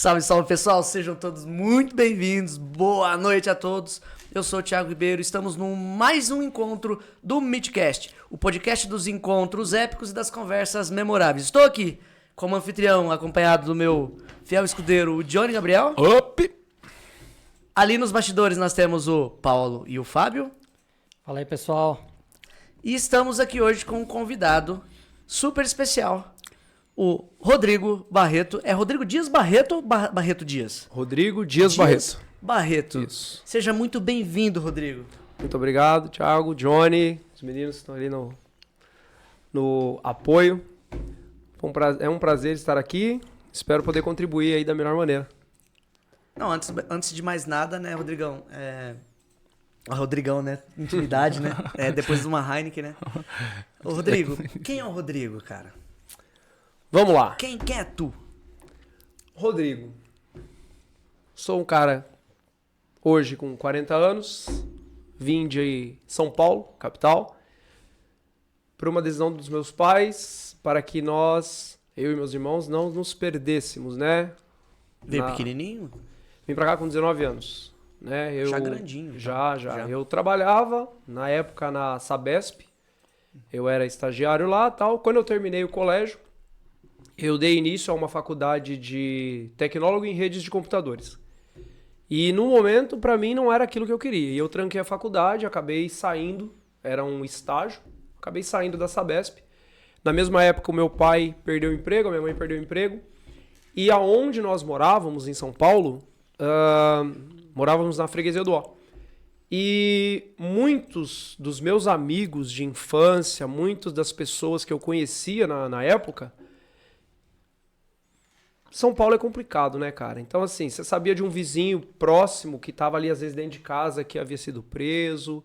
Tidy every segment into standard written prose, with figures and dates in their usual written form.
Salve, salve pessoal, sejam todos muito bem-vindos, boa noite a todos. Eu sou o Thiago Ribeiro, estamos no mais um encontro do Midcast, o podcast dos encontros épicos e das conversas memoráveis. Estou aqui como anfitrião, acompanhado do meu fiel escudeiro, o Johnny Gabriel. Opi! Ali nos bastidores nós temos o Paulo e o Fábio. Fala aí, pessoal. E estamos aqui hoje com um convidado super especial, o Rodrigo Barreto. É Rodrigo Dias Barreto ou Barreto Dias? Rodrigo Dias Barreto. Barreto. Isso. Seja muito bem-vindo, Rodrigo. Muito obrigado, Thiago, Johnny, os meninos estão ali no apoio. É um prazer estar aqui. Espero poder contribuir aí da melhor maneira. Não, antes de mais nada, né, Rodrigão? Rodrigão, né? Intimidade, né? Depois de uma Heineken, né? Ô, Rodrigo, quem é o Rodrigo, cara? Vamos lá. Quem é tu? Rodrigo. Sou um cara hoje com 40 anos. Vim de São Paulo, capital, por uma decisão dos meus pais, para que eu e meus irmãos, não nos perdêssemos, né? Veio pequenininho? Vim pra cá com 19 anos. Né? Já grandinho. Já. Eu trabalhava, na época, na Sabesp. Eu era estagiário lá e tal. Quando eu terminei o colégio, eu dei início a uma faculdade de tecnólogo em redes de computadores. E no momento, para mim, não era aquilo que eu queria. E eu tranquei a faculdade, acabei saindo, era um estágio, acabei saindo da Sabesp. Na mesma época, o meu pai perdeu o emprego, a minha mãe perdeu o emprego. E aonde nós morávamos, em São Paulo, morávamos na Freguesia do Ó. E muitos dos meus amigos de infância, muitas das pessoas que eu conhecia na época, São Paulo é complicado, né, cara? Então, assim, você sabia de um vizinho próximo que estava ali, às vezes, dentro de casa, que havia sido preso,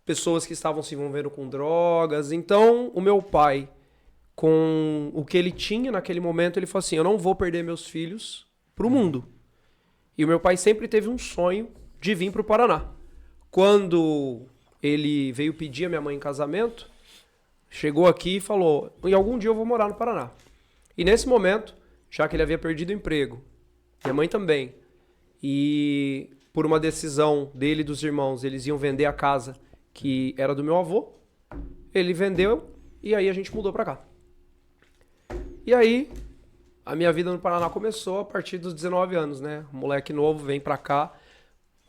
pessoas que estavam se envolvendo com drogas. Então, o meu pai, com o que ele tinha naquele momento, ele falou assim, eu não vou perder meus filhos pro mundo. E o meu pai sempre teve um sonho de vir pro Paraná. Quando ele veio pedir a minha mãe em casamento, chegou aqui e falou, em algum dia eu vou morar no Paraná. E nesse momento, já que ele havia perdido o emprego, minha mãe também, e por uma decisão dele e dos irmãos, eles iam vender a casa que era do meu avô, ele vendeu e aí a gente mudou pra cá. E aí, a minha vida no Paraná começou a partir dos 19 anos, né? Um moleque novo vem pra cá,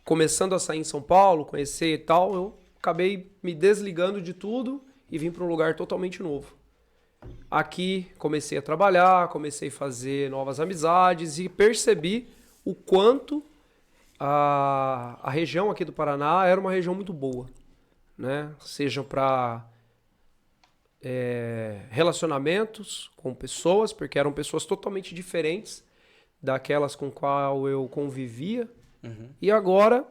começando a sair em São Paulo, conhecer e tal, eu acabei me desligando de tudo e vim pra um lugar totalmente novo. Aqui comecei a trabalhar, comecei a fazer novas amizades e percebi o quanto a região aqui do Paraná era uma região muito boa, né? Seja para relacionamentos com pessoas, porque eram pessoas totalmente diferentes daquelas com qual eu convivia. Uhum. E agora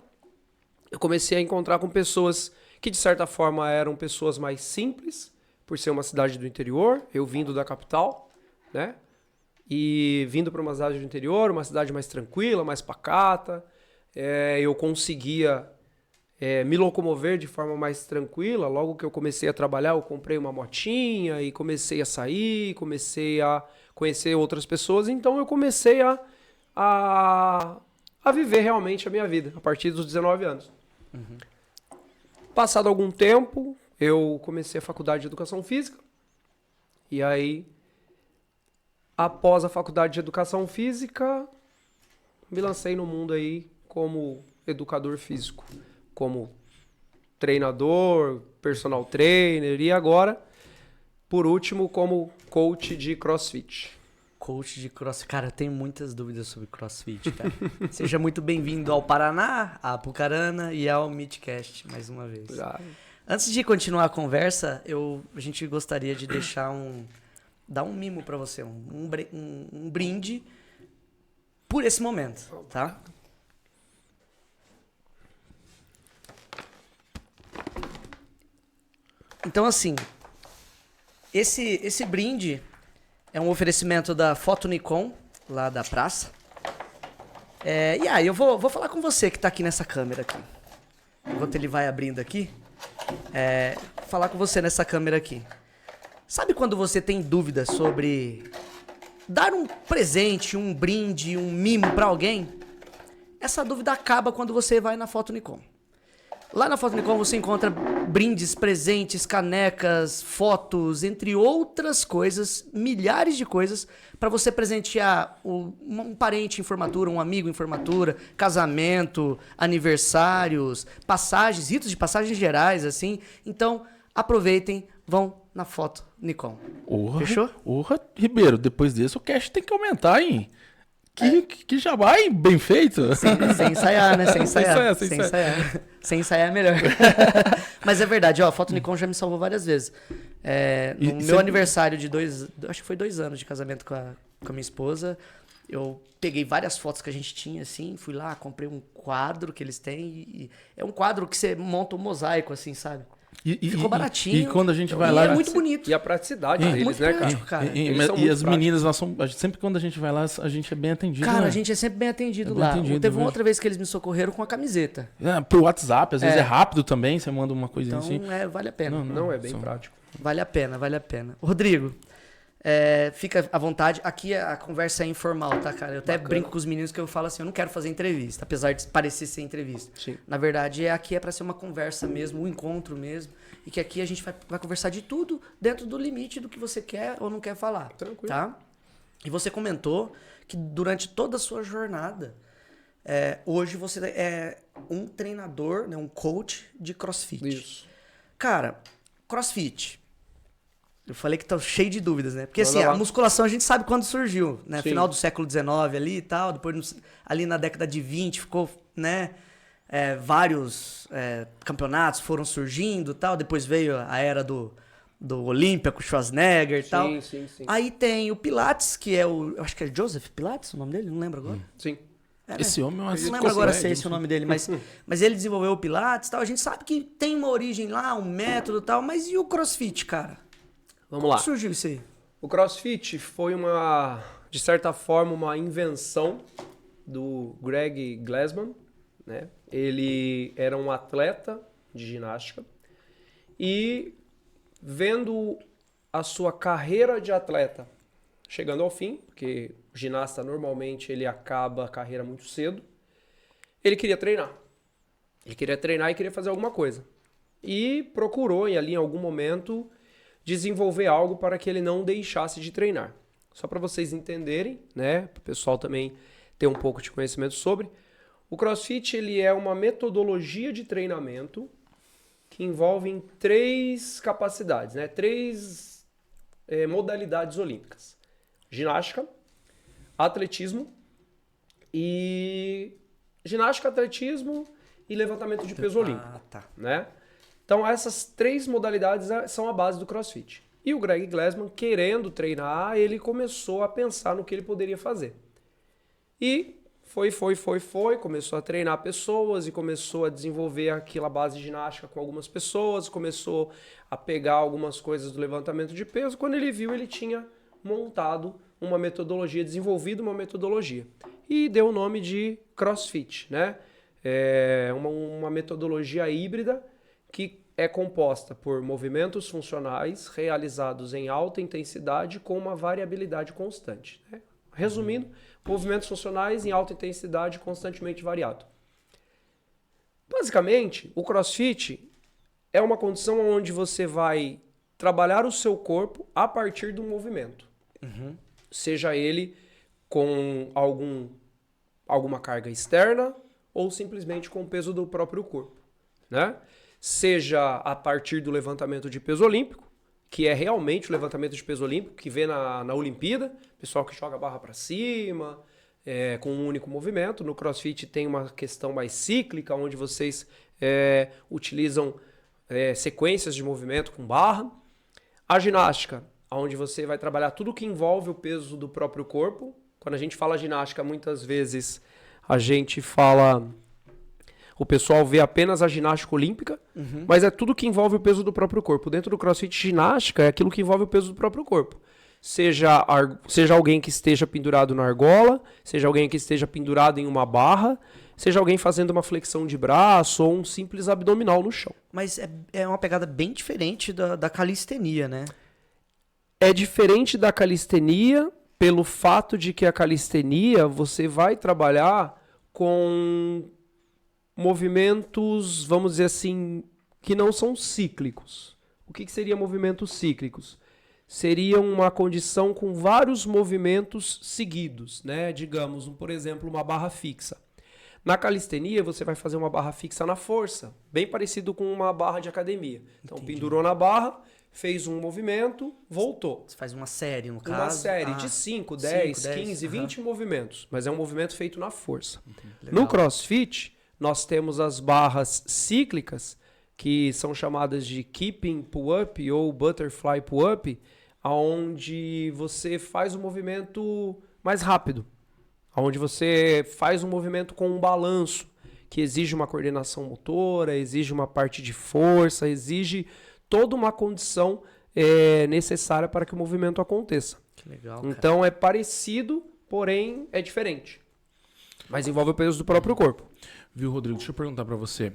eu comecei a encontrar com pessoas que de certa forma eram pessoas mais simples, por ser uma cidade do interior, eu vindo da capital, né? E vindo para uma cidade do interior, uma cidade mais tranquila, mais pacata, eu conseguia me locomover de forma mais tranquila. Logo que eu comecei a trabalhar, eu comprei uma motinha e comecei a sair, comecei a conhecer outras pessoas. Então eu comecei a viver realmente a minha vida, a partir dos 19 anos. Uhum. Passado algum tempo, eu comecei a faculdade de Educação Física. E aí, após a faculdade de Educação Física, me lancei no mundo aí como educador físico, como treinador, personal trainer e agora, por último, como coach de CrossFit. Coach de CrossFit. Cara, eu tenho muitas dúvidas sobre CrossFit, cara. Seja muito bem-vindo ao Paraná, a Apucarana e ao Midcast, mais uma vez. Já. Antes de continuar a conversa, a gente gostaria de dar um mimo pra você, um brinde por esse momento, tá? Então, assim, esse brinde é um oferecimento da Foto Nikon, lá da praça. E aí, eu vou falar com você que tá aqui nessa câmera aqui. Enquanto ele vai abrindo aqui. Falar com você nessa câmera aqui. Sabe quando você tem dúvidas sobre dar um presente, um brinde, um mimo pra alguém, essa dúvida acaba quando você vai na Foto Nikon. Lá na Foto Nikon você encontra brindes, presentes, canecas, fotos, entre outras coisas, milhares de coisas, para você presentear um parente em formatura, um amigo em formatura, casamento, aniversários, passagens, ritos de passagens gerais, assim. Então, aproveitem, vão na Foto Nikon. Fechou? Ribeiro, depois desse o cash tem que aumentar, hein? Que jabá, hein? Bem feito. Sem ensaiar, né? Sem ensaiar. Sem ensaiar. Sem ensaiar é melhor. Mas é verdade, ó, a Foto Nikon já me salvou várias vezes. No meu aniversário de acho que foi 2 anos de casamento com a minha esposa, eu peguei várias fotos que a gente tinha, assim, fui lá, comprei um quadro que eles têm, e é um quadro que você monta um mosaico, assim, sabe? Ficou baratinho. E quando a gente vai lá... é muito bonito. E a praticidade deles, muito né, prático, cara? cara. E as meninas, sempre quando a gente vai lá, a gente é bem atendido. Cara, né? a gente é sempre bem atendido bem lá. atendido, Teve eu uma outra vez que eles me socorreram com a camiseta. Pro WhatsApp, às vezes é rápido também, você manda uma coisinha Então, assim. vale a pena. Não, é bem prático. Vale a pena, vale a pena. Rodrigo, fica à vontade. Aqui a conversa é informal, tá, cara? Eu até brinco com os meninos que eu falo assim, eu não quero fazer entrevista, apesar de parecer ser entrevista. Sim. Na verdade, aqui é pra ser uma conversa mesmo, um encontro mesmo. E que aqui a gente vai conversar de tudo dentro do limite do que você quer ou não quer falar. Tranquilo. Tá? E você comentou que durante toda a sua jornada, hoje você é um treinador, né, um coach de CrossFit. Isso. Cara, CrossFit. Eu falei que tá cheio de dúvidas, né? Porque Manda assim, lá. a musculação a gente sabe quando surgiu, né? Sim. Final do século XIX ali e tal, depois ali na década de 20 ficou, né? Vários campeonatos foram surgindo e tal, depois veio a era do Olímpia com o Schwarzenegger e tal. Sim. Aí tem o Pilates, que é eu acho que é Joseph Pilates o nome dele, não lembro agora. Sim. Esse homem é uma... Não lembro agora se é esse o nome dele, mas ele desenvolveu o Pilates e tal. A gente sabe que tem uma origem lá, um método e tal, mas e o CrossFit, cara? Vamos lá. Como surgiu isso aí? O CrossFit foi de certa forma, uma invenção do Greg Glassman, né? Ele era um atleta de ginástica e vendo a sua carreira de atleta chegando ao fim, porque o ginasta normalmente ele acaba a carreira muito cedo, ele queria treinar. Ele queria treinar e queria fazer alguma coisa. E procurou ali em algum momento desenvolver algo para que ele não deixasse de treinar. Só para vocês entenderem, né, para o pessoal também ter um pouco de conhecimento sobre, o CrossFit ele é uma metodologia de treinamento que envolve 3 capacidades, né, 3 modalidades olímpicas: ginástica, atletismo e atletismo e levantamento de peso olímpico, tá. né? Então essas 3 modalidades são a base do CrossFit. E o Greg Glassman, querendo treinar, ele começou a pensar no que ele poderia fazer. E foi, começou a treinar pessoas e começou a desenvolver aquela base de ginástica com algumas pessoas, começou a pegar algumas coisas do levantamento de peso. Quando ele viu, ele tinha montado uma metodologia, desenvolvido uma metodologia. E deu o nome de CrossFit, né? É uma metodologia híbrida que é composta por movimentos funcionais realizados em alta intensidade com uma variabilidade constante, né? Resumindo, movimentos funcionais em alta intensidade constantemente variado. Basicamente, o CrossFit é uma condição onde você vai trabalhar o seu corpo a partir do movimento. Seja ele com alguma carga externa ou simplesmente com o peso do próprio corpo, né? Seja a partir do levantamento de peso olímpico, que é realmente o levantamento de peso olímpico, que vê na Olimpíada, pessoal que joga a barra para cima, com um único movimento. No CrossFit tem uma questão mais cíclica, onde vocês utilizam sequências de movimento com barra. A ginástica, onde você vai trabalhar tudo que envolve o peso do próprio corpo. Quando a gente fala ginástica, muitas vezes a gente fala... O pessoal vê apenas a ginástica olímpica, mas é tudo que envolve o peso do próprio corpo. Dentro do CrossFit, ginástica é aquilo que envolve o peso do próprio corpo. Seja alguém que esteja pendurado na argola, seja alguém que esteja pendurado em uma barra, seja alguém fazendo uma flexão de braço ou um simples abdominal no chão. Mas é uma pegada bem diferente da calistenia, né? É diferente da calistenia, pelo fato de que a calistenia você vai trabalhar com movimentos, vamos dizer assim, que não são cíclicos. O que seria movimentos cíclicos? Seria uma condição com vários movimentos seguidos, né? Digamos, por exemplo, uma barra fixa. Na calistenia, você vai fazer uma barra fixa na força, bem parecido com uma barra de academia. Então, pendurou na barra, fez um movimento, voltou. Você faz uma série, no caso? Uma série de 5, 10, 15, 20 movimentos, mas é um movimento feito na força. No CrossFit, nós temos as barras cíclicas, que são chamadas de Keeping Pull-Up ou Butterfly Pull-Up, onde você faz o movimento mais rápido, onde você faz um movimento com um balanço, que exige uma coordenação motora, exige uma parte de força, exige toda uma condição necessária para que o movimento aconteça. Que legal, cara. Então é parecido, porém é diferente. Mas envolve o peso do próprio corpo. Viu, Rodrigo? Deixa eu perguntar pra você.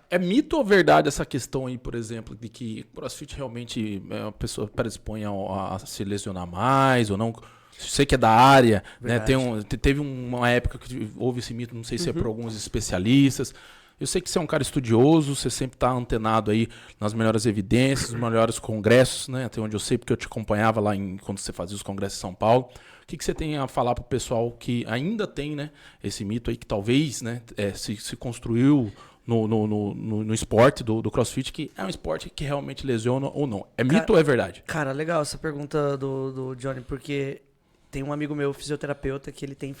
É mito ou verdade essa questão aí, por exemplo, de que CrossFit realmente a pessoa predispõe a se lesionar mais ou não? Sei que é da área, né? Teve uma época que houve esse mito, não sei se é por alguns especialistas. Eu sei que você é um cara estudioso, você sempre está antenado aí nas melhores evidências, nos melhores congressos, né? Até onde eu sei, porque eu te acompanhava lá quando você fazia os congressos em São Paulo. O que você tem a falar para o pessoal que ainda tem, né, esse mito aí que talvez, né, se construiu no esporte do CrossFit, que é um esporte que realmente lesiona ou não? É mito ou é verdade? Cara, legal essa pergunta do Johnny, porque tem um amigo meu, fisioterapeuta, que ele tem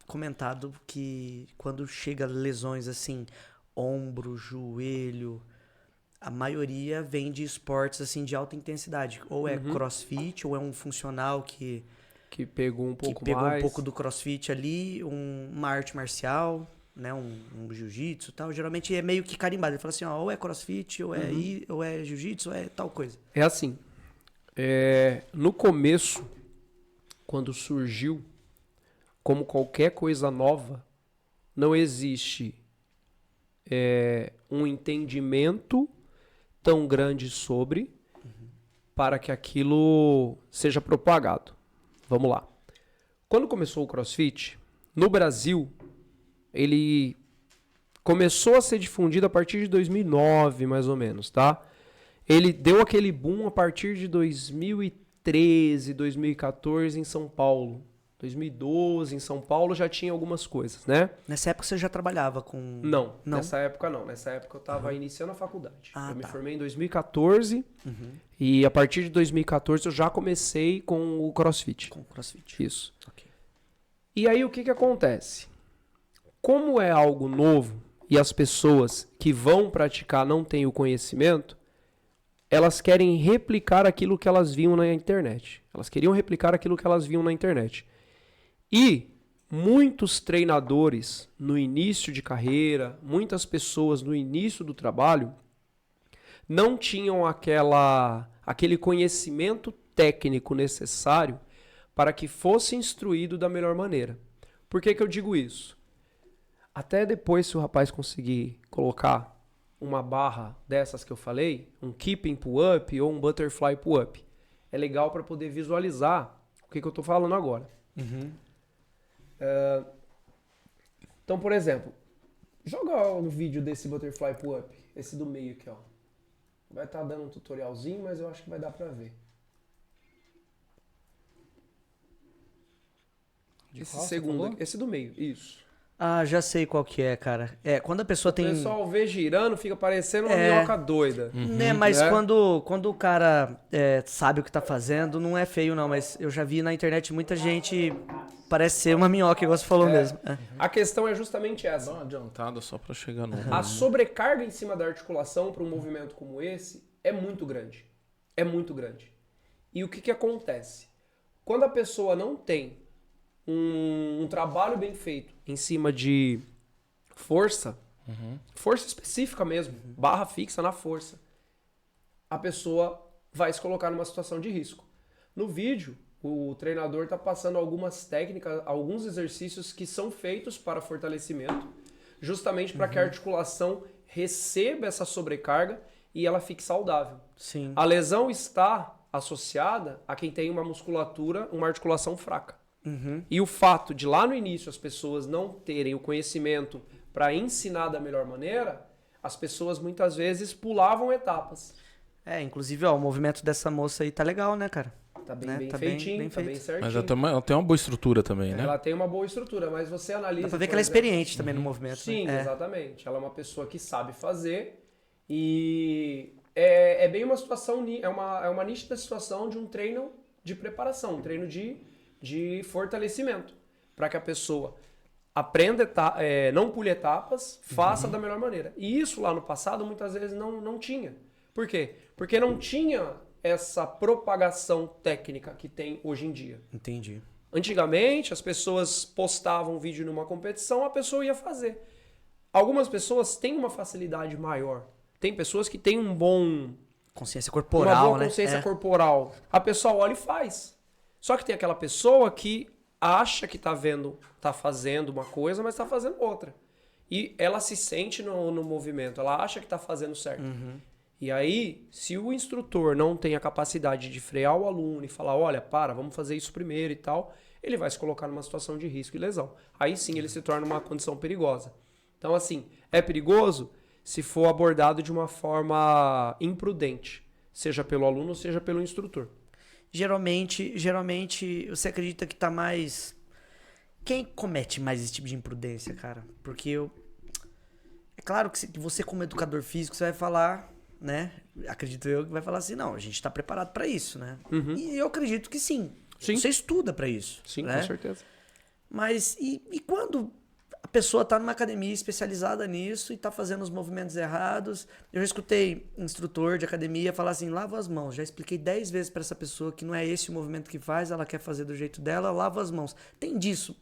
comentado que quando chega lesões assim, ombro, joelho, a maioria vem de esportes assim de alta intensidade. Ou é CrossFit, ou é um funcional que pegou um pouco um pouco do CrossFit ali, uma arte marcial, né, um jiu-jitsu e tal. Geralmente é meio que carimbado. Ele fala assim, ó, ou é CrossFit, ou é jiu-jitsu, ou é tal coisa. É assim, no começo, quando surgiu, como qualquer coisa nova, não existe um entendimento tão grande sobre para que aquilo seja propagado. Vamos lá. Quando começou o CrossFit, no Brasil, ele começou a ser difundido a partir de 2009, mais ou menos, tá? Ele deu aquele boom a partir de 2013, 2014 em São Paulo. 2012 em São Paulo já tinha algumas coisas, né? Nessa época você já trabalhava com... Não, nessa época não. Nessa época eu estava iniciando a faculdade. Eu me tá. formei em 2014 e a partir de 2014 eu já comecei com o CrossFit. Com o CrossFit. Isso. Ok. E aí o que acontece? Como é algo novo e as pessoas que vão praticar não têm o conhecimento, elas querem replicar aquilo que elas viam na internet. Elas queriam replicar aquilo que elas viam na internet. E muitos treinadores no início de carreira, muitas pessoas no início do trabalho, não tinham aquele conhecimento técnico necessário para que fosse instruído da melhor maneira. Por que eu digo isso? Até depois, se o rapaz conseguir colocar uma barra dessas que eu falei, um keeping pull-up ou um butterfly pull-up, é legal para poder visualizar o que eu estou falando agora. Então, por exemplo, joga um vídeo desse butterfly pull-up, esse do meio aqui, ó. Vai estar dando um tutorialzinho, mas eu acho que vai dar para ver. Esse segundo, esse do meio, isso. Ah, já sei qual que é, cara. Quando a pessoa tem... O pessoal vê girando, fica parecendo uma minhoca doida. Né, mas quando o cara sabe o que tá fazendo, não é feio não, mas eu já vi na internet muita gente, parece ser uma minhoca, igual você falou mesmo. A questão é justamente essa. Dá uma adiantada só pra chegar no... A sobrecarga em cima da articulação para um movimento como esse é muito grande. É muito grande. E o que acontece? Quando a pessoa não tem um trabalho bem feito em cima de força, força específica mesmo, barra fixa na força, a pessoa vai se colocar numa situação de risco. No vídeo, o treinador está passando algumas técnicas, alguns exercícios que são feitos para fortalecimento, justamente para que a articulação receba essa sobrecarga e ela fique saudável. Sim. A lesão está associada a quem tem uma musculatura, uma articulação fraca. Uhum. E o fato de lá no início as pessoas não terem o conhecimento para ensinar da melhor maneira, as pessoas muitas vezes pulavam etapas. Inclusive, ó, o movimento dessa moça aí tá legal, né, cara? Tá bem, Né? bem Tá feitinho, bem tá bem feito. certinho. Mas ela tem uma boa estrutura também, né? Ela tem uma boa estrutura, mas você analisa... Dá pra ver por que ela é exemplo, experiente também no movimento. Sim, né? exatamente. Ela é uma pessoa que sabe fazer e é bem uma situação, é uma nítida situação de um treino de preparação, um treino de fortalecimento, para que a pessoa aprenda, não pule etapas, faça da melhor maneira. E isso lá no passado muitas vezes não tinha. Por quê? Porque não tinha essa propagação técnica que tem hoje em dia. Entendi. Antigamente, as pessoas postavam um vídeo numa competição, a pessoa ia fazer. Algumas pessoas têm uma facilidade maior. Tem pessoas que têm uma Consciência corporal, boa né? consciência corporal. A pessoa olha e faz. Só que tem aquela pessoa que acha que tá fazendo uma coisa, mas tá fazendo outra. E ela se sente no movimento, ela acha que tá fazendo certo. Uhum. E aí, se o instrutor não tem a capacidade de frear o aluno e falar, olha, vamos fazer isso primeiro e tal, ele vai se colocar numa situação de risco e lesão. Aí sim ele se torna uma condição perigosa. Então, assim, é perigoso se for abordado de uma forma imprudente, seja pelo aluno, seja pelo instrutor. Geralmente, você acredita que tá mais... Quem comete mais esse tipo de imprudência, cara? Porque é claro que você como educador físico, você vai falar... né? Acredito eu que vai falar assim, não, a gente tá preparado pra isso, né? Uhum. E eu acredito que sim. Sim. Você estuda pra isso. Sim, né? com certeza. Mas e quando a pessoa tá numa academia especializada nisso e tá fazendo os movimentos errados? Eu já escutei instrutor de academia falar assim, lava as mãos. Já expliquei 10 vezes pra essa pessoa que não é esse o movimento que faz, ela quer fazer do jeito dela, lava as mãos. Tem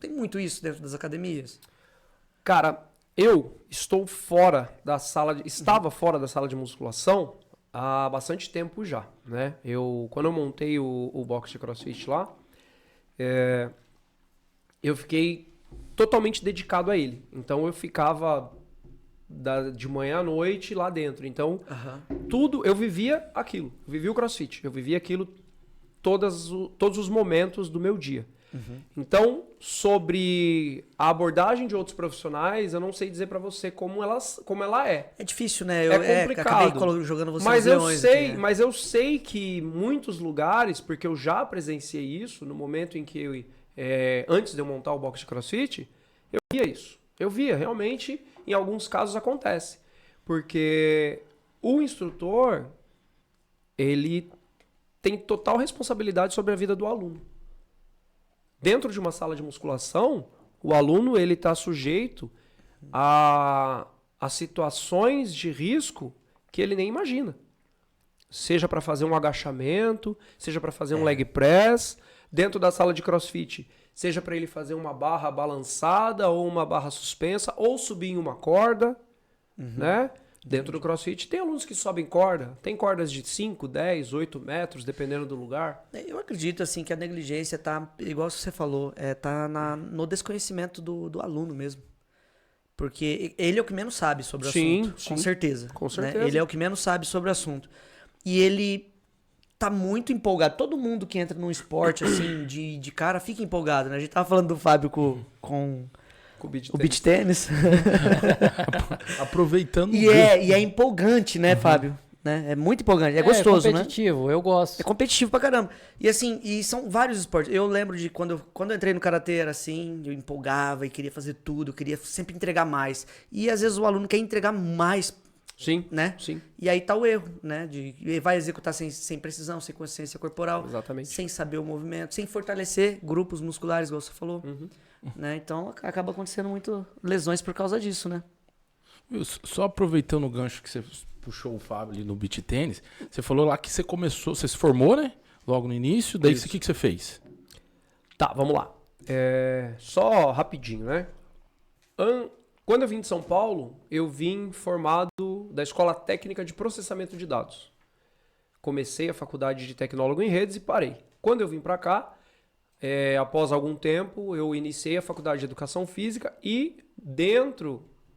muito isso dentro das academias? Cara, eu estava fora da sala de musculação há bastante tempo já, né? Quando eu montei o box de CrossFit lá, eu fiquei totalmente dedicado a ele. Então eu ficava de manhã à noite lá dentro. Então tudo, eu vivia aquilo. Eu vivia o CrossFit. Eu vivia aquilo todos os momentos do meu dia. Então, sobre a abordagem de outros profissionais, eu não sei dizer pra você como ela é. É difícil, né? É complicado. Acabei jogando você Mas nos eu leões sei, aqui, né? mas eu sei que muitos lugares, porque eu já presenciei isso no momento em que antes de eu montar o box de CrossFit, eu via isso. Eu via, realmente, em alguns casos acontece. Porque o instrutor, ele tem total responsabilidade sobre a vida do aluno. Dentro de uma sala de musculação, o aluno ele está sujeito a situações de risco que ele nem imagina. Seja para fazer um agachamento, seja para fazer um leg press, dentro da sala de CrossFit, seja para ele fazer uma barra balançada ou uma barra suspensa, ou subir em uma corda, né? Dentro do CrossFit tem alunos que sobem corda, tem cordas de 5, 10, 8 metros, dependendo do lugar. Eu acredito assim que a negligência tá, igual você falou, tá no desconhecimento do aluno mesmo. Porque ele é o que menos sabe sobre o assunto, com certeza. Com né? certeza. Ele é o que menos sabe sobre o assunto. E ele tá muito empolgado. Todo mundo que entra num esporte assim, de cara, fica empolgado, né? A gente tava falando do Fábio com o beach tênis. Aproveitando E é empolgante, né, Fábio? Né? É muito empolgante. É gostoso, É competitivo, eu gosto. É competitivo pra caramba. E assim, são vários esportes. Eu lembro de quando eu entrei no karatê, era assim, eu empolgava e queria fazer tudo, eu queria sempre entregar mais. E às vezes o aluno quer entregar mais, Sim, né? sim. E aí tá o erro, né? Vai executar sem precisão, sem consciência corporal, Exatamente. sem saber o movimento, sem fortalecer grupos musculares, igual você falou. Né? Então acaba acontecendo muito lesões por causa disso, né? Só aproveitando o gancho que você puxou o Fábio ali no beach tênis, você falou lá que você se formou, né? Logo no início, daí o que você fez? Tá, vamos lá. Só rapidinho, né? Quando eu vim de São Paulo, eu vim formado da Escola Técnica de Processamento de Dados. Comecei a faculdade de tecnólogo em redes e parei. Quando eu vim para cá, após algum tempo, eu iniciei a faculdade de Educação Física e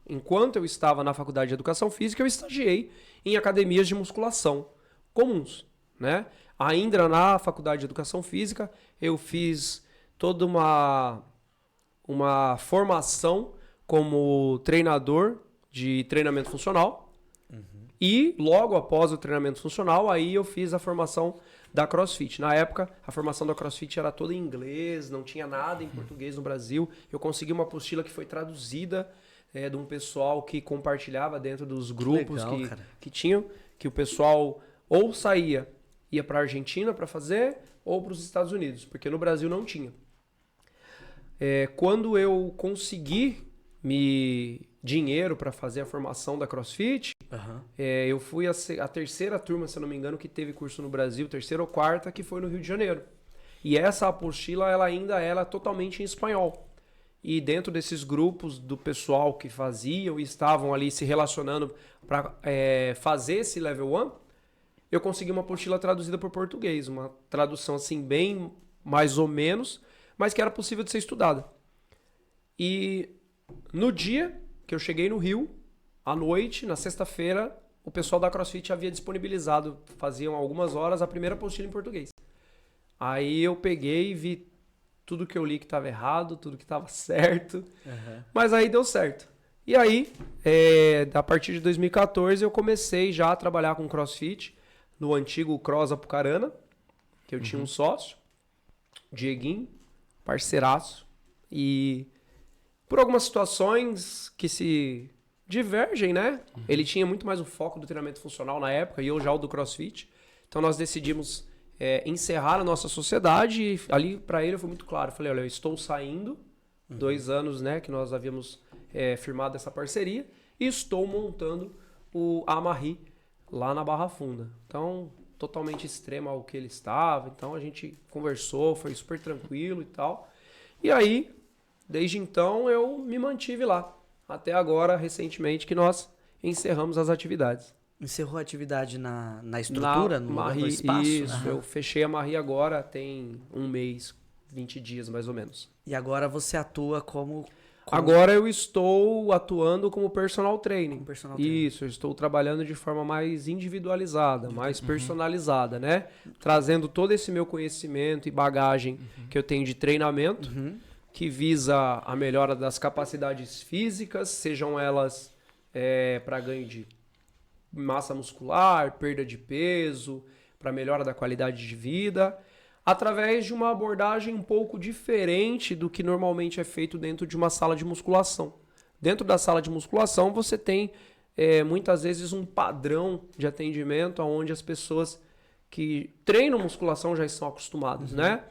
enquanto eu estava na faculdade de Educação Física, eu estagiei em academias de musculação comuns, né? Ainda na faculdade de Educação Física, eu fiz toda uma formação como treinador de treinamento funcional. E logo após o treinamento funcional, aí eu fiz a formação da CrossFit. Na época, a formação da CrossFit era toda em inglês, não tinha nada em português no Brasil. Eu consegui uma apostila que foi traduzida de um pessoal que compartilhava dentro dos grupos que tinham, que o pessoal ou ia para a Argentina para fazer, ou para os Estados Unidos, porque no Brasil não tinha. Quando eu consegui dinheiro para fazer a formação da CrossFit, eu fui a terceira turma, se eu não me engano, que teve curso no Brasil, terceira ou quarta, que foi no Rio de Janeiro. E essa apostila, ela ainda era totalmente em espanhol. E dentro desses grupos do pessoal que faziam e estavam ali se relacionando para fazer esse Level 1, eu consegui uma apostila traduzida por português, uma tradução assim bem mais ou menos, mas que era possível de ser estudada. E no dia que eu cheguei no Rio, à noite, na sexta-feira, o pessoal da CrossFit havia disponibilizado, faziam algumas horas, a primeira apostila em português. Aí eu peguei e vi tudo que eu li que estava errado, tudo que estava certo, mas aí deu certo. E aí, a partir de 2014, eu comecei já a trabalhar com CrossFit no antigo Cross Apucarana, que eu tinha um sócio, Dieguinho, parceiraço, e por algumas situações que se divergem, né? Ele tinha muito mais o foco do treinamento funcional na época e eu já o do CrossFit. Então nós decidimos encerrar a nossa sociedade e ali para ele foi muito claro. Eu falei, olha, eu estou saindo, 2 anos, né, que nós havíamos firmado essa parceria e estou montando o Amarri lá na Barra Funda. Então, totalmente extremo ao que ele estava. Então a gente conversou, foi super tranquilo e tal. E aí, desde então, eu me mantive lá. Até agora, recentemente, que nós encerramos as atividades. Encerrou a atividade na estrutura, no espaço? Isso, eu fechei a Marri agora tem 1 mês, 20 dias mais ou menos. E agora você atua como... Agora eu estou atuando como personal training. Personal training. Isso, eu estou trabalhando de forma mais individualizada, mais personalizada, né? Trazendo todo esse meu conhecimento e bagagem que eu tenho de treinamento, que visa a melhora das capacidades físicas, sejam elas para ganho de massa muscular, perda de peso, para melhora da qualidade de vida, através de uma abordagem um pouco diferente do que normalmente é feito dentro de uma sala de musculação. Dentro da sala de musculação você tem muitas vezes um padrão de atendimento onde as pessoas que treinam musculação já estão acostumadas, né?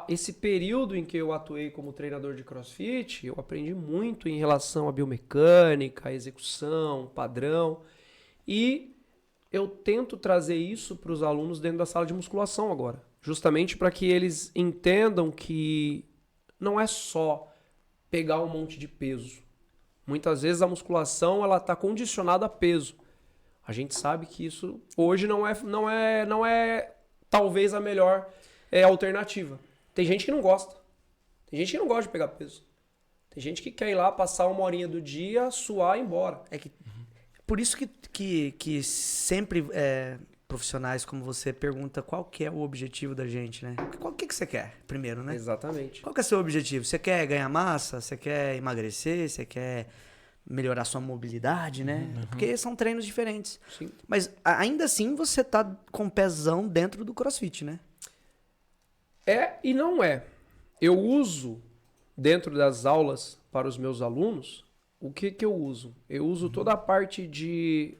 Esse período em que eu atuei como treinador de CrossFit, eu aprendi muito em relação à biomecânica, à execução, padrão, e eu tento trazer isso para os alunos dentro da sala de musculação agora, justamente para que eles entendam que não é só pegar um monte de peso. Muitas vezes a musculação ela está condicionada a peso. A gente sabe que isso hoje não é talvez a melhor alternativa. Tem gente que não gosta. Tem gente que não gosta de pegar peso. Tem gente que quer ir lá, passar 1 horinha do dia, suar e ir embora. Por isso que sempre profissionais como você pergunta qual que é o objetivo da gente, né? O que você quer primeiro, né? Exatamente. Qual que é o seu objetivo? Você quer ganhar massa? Você quer emagrecer? Você quer melhorar sua mobilidade, né? Porque são treinos diferentes. Sim. Mas ainda assim você tá com pezão dentro do CrossFit, né? E não é. Eu uso, dentro das aulas para os meus alunos, o que eu uso? Eu uso toda a parte de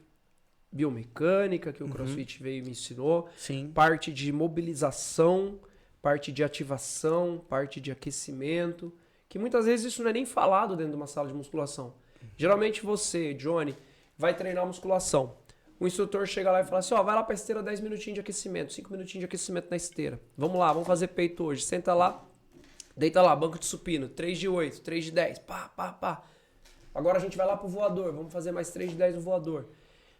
biomecânica que o CrossFit veio e me ensinou, parte de mobilização, parte de ativação, parte de aquecimento, que muitas vezes isso não é nem falado dentro de uma sala de musculação. Geralmente você, Johnny, vai treinar musculação. O instrutor chega lá e fala assim, vai lá pra esteira 10 minutinhos de aquecimento, 5 minutinhos de aquecimento na esteira. Vamos lá, vamos fazer peito hoje. Senta lá, deita lá, banco de supino, 3 de 8, 3 de 10, pá. Agora a gente vai lá pro voador, vamos fazer mais 3 de 10 no voador.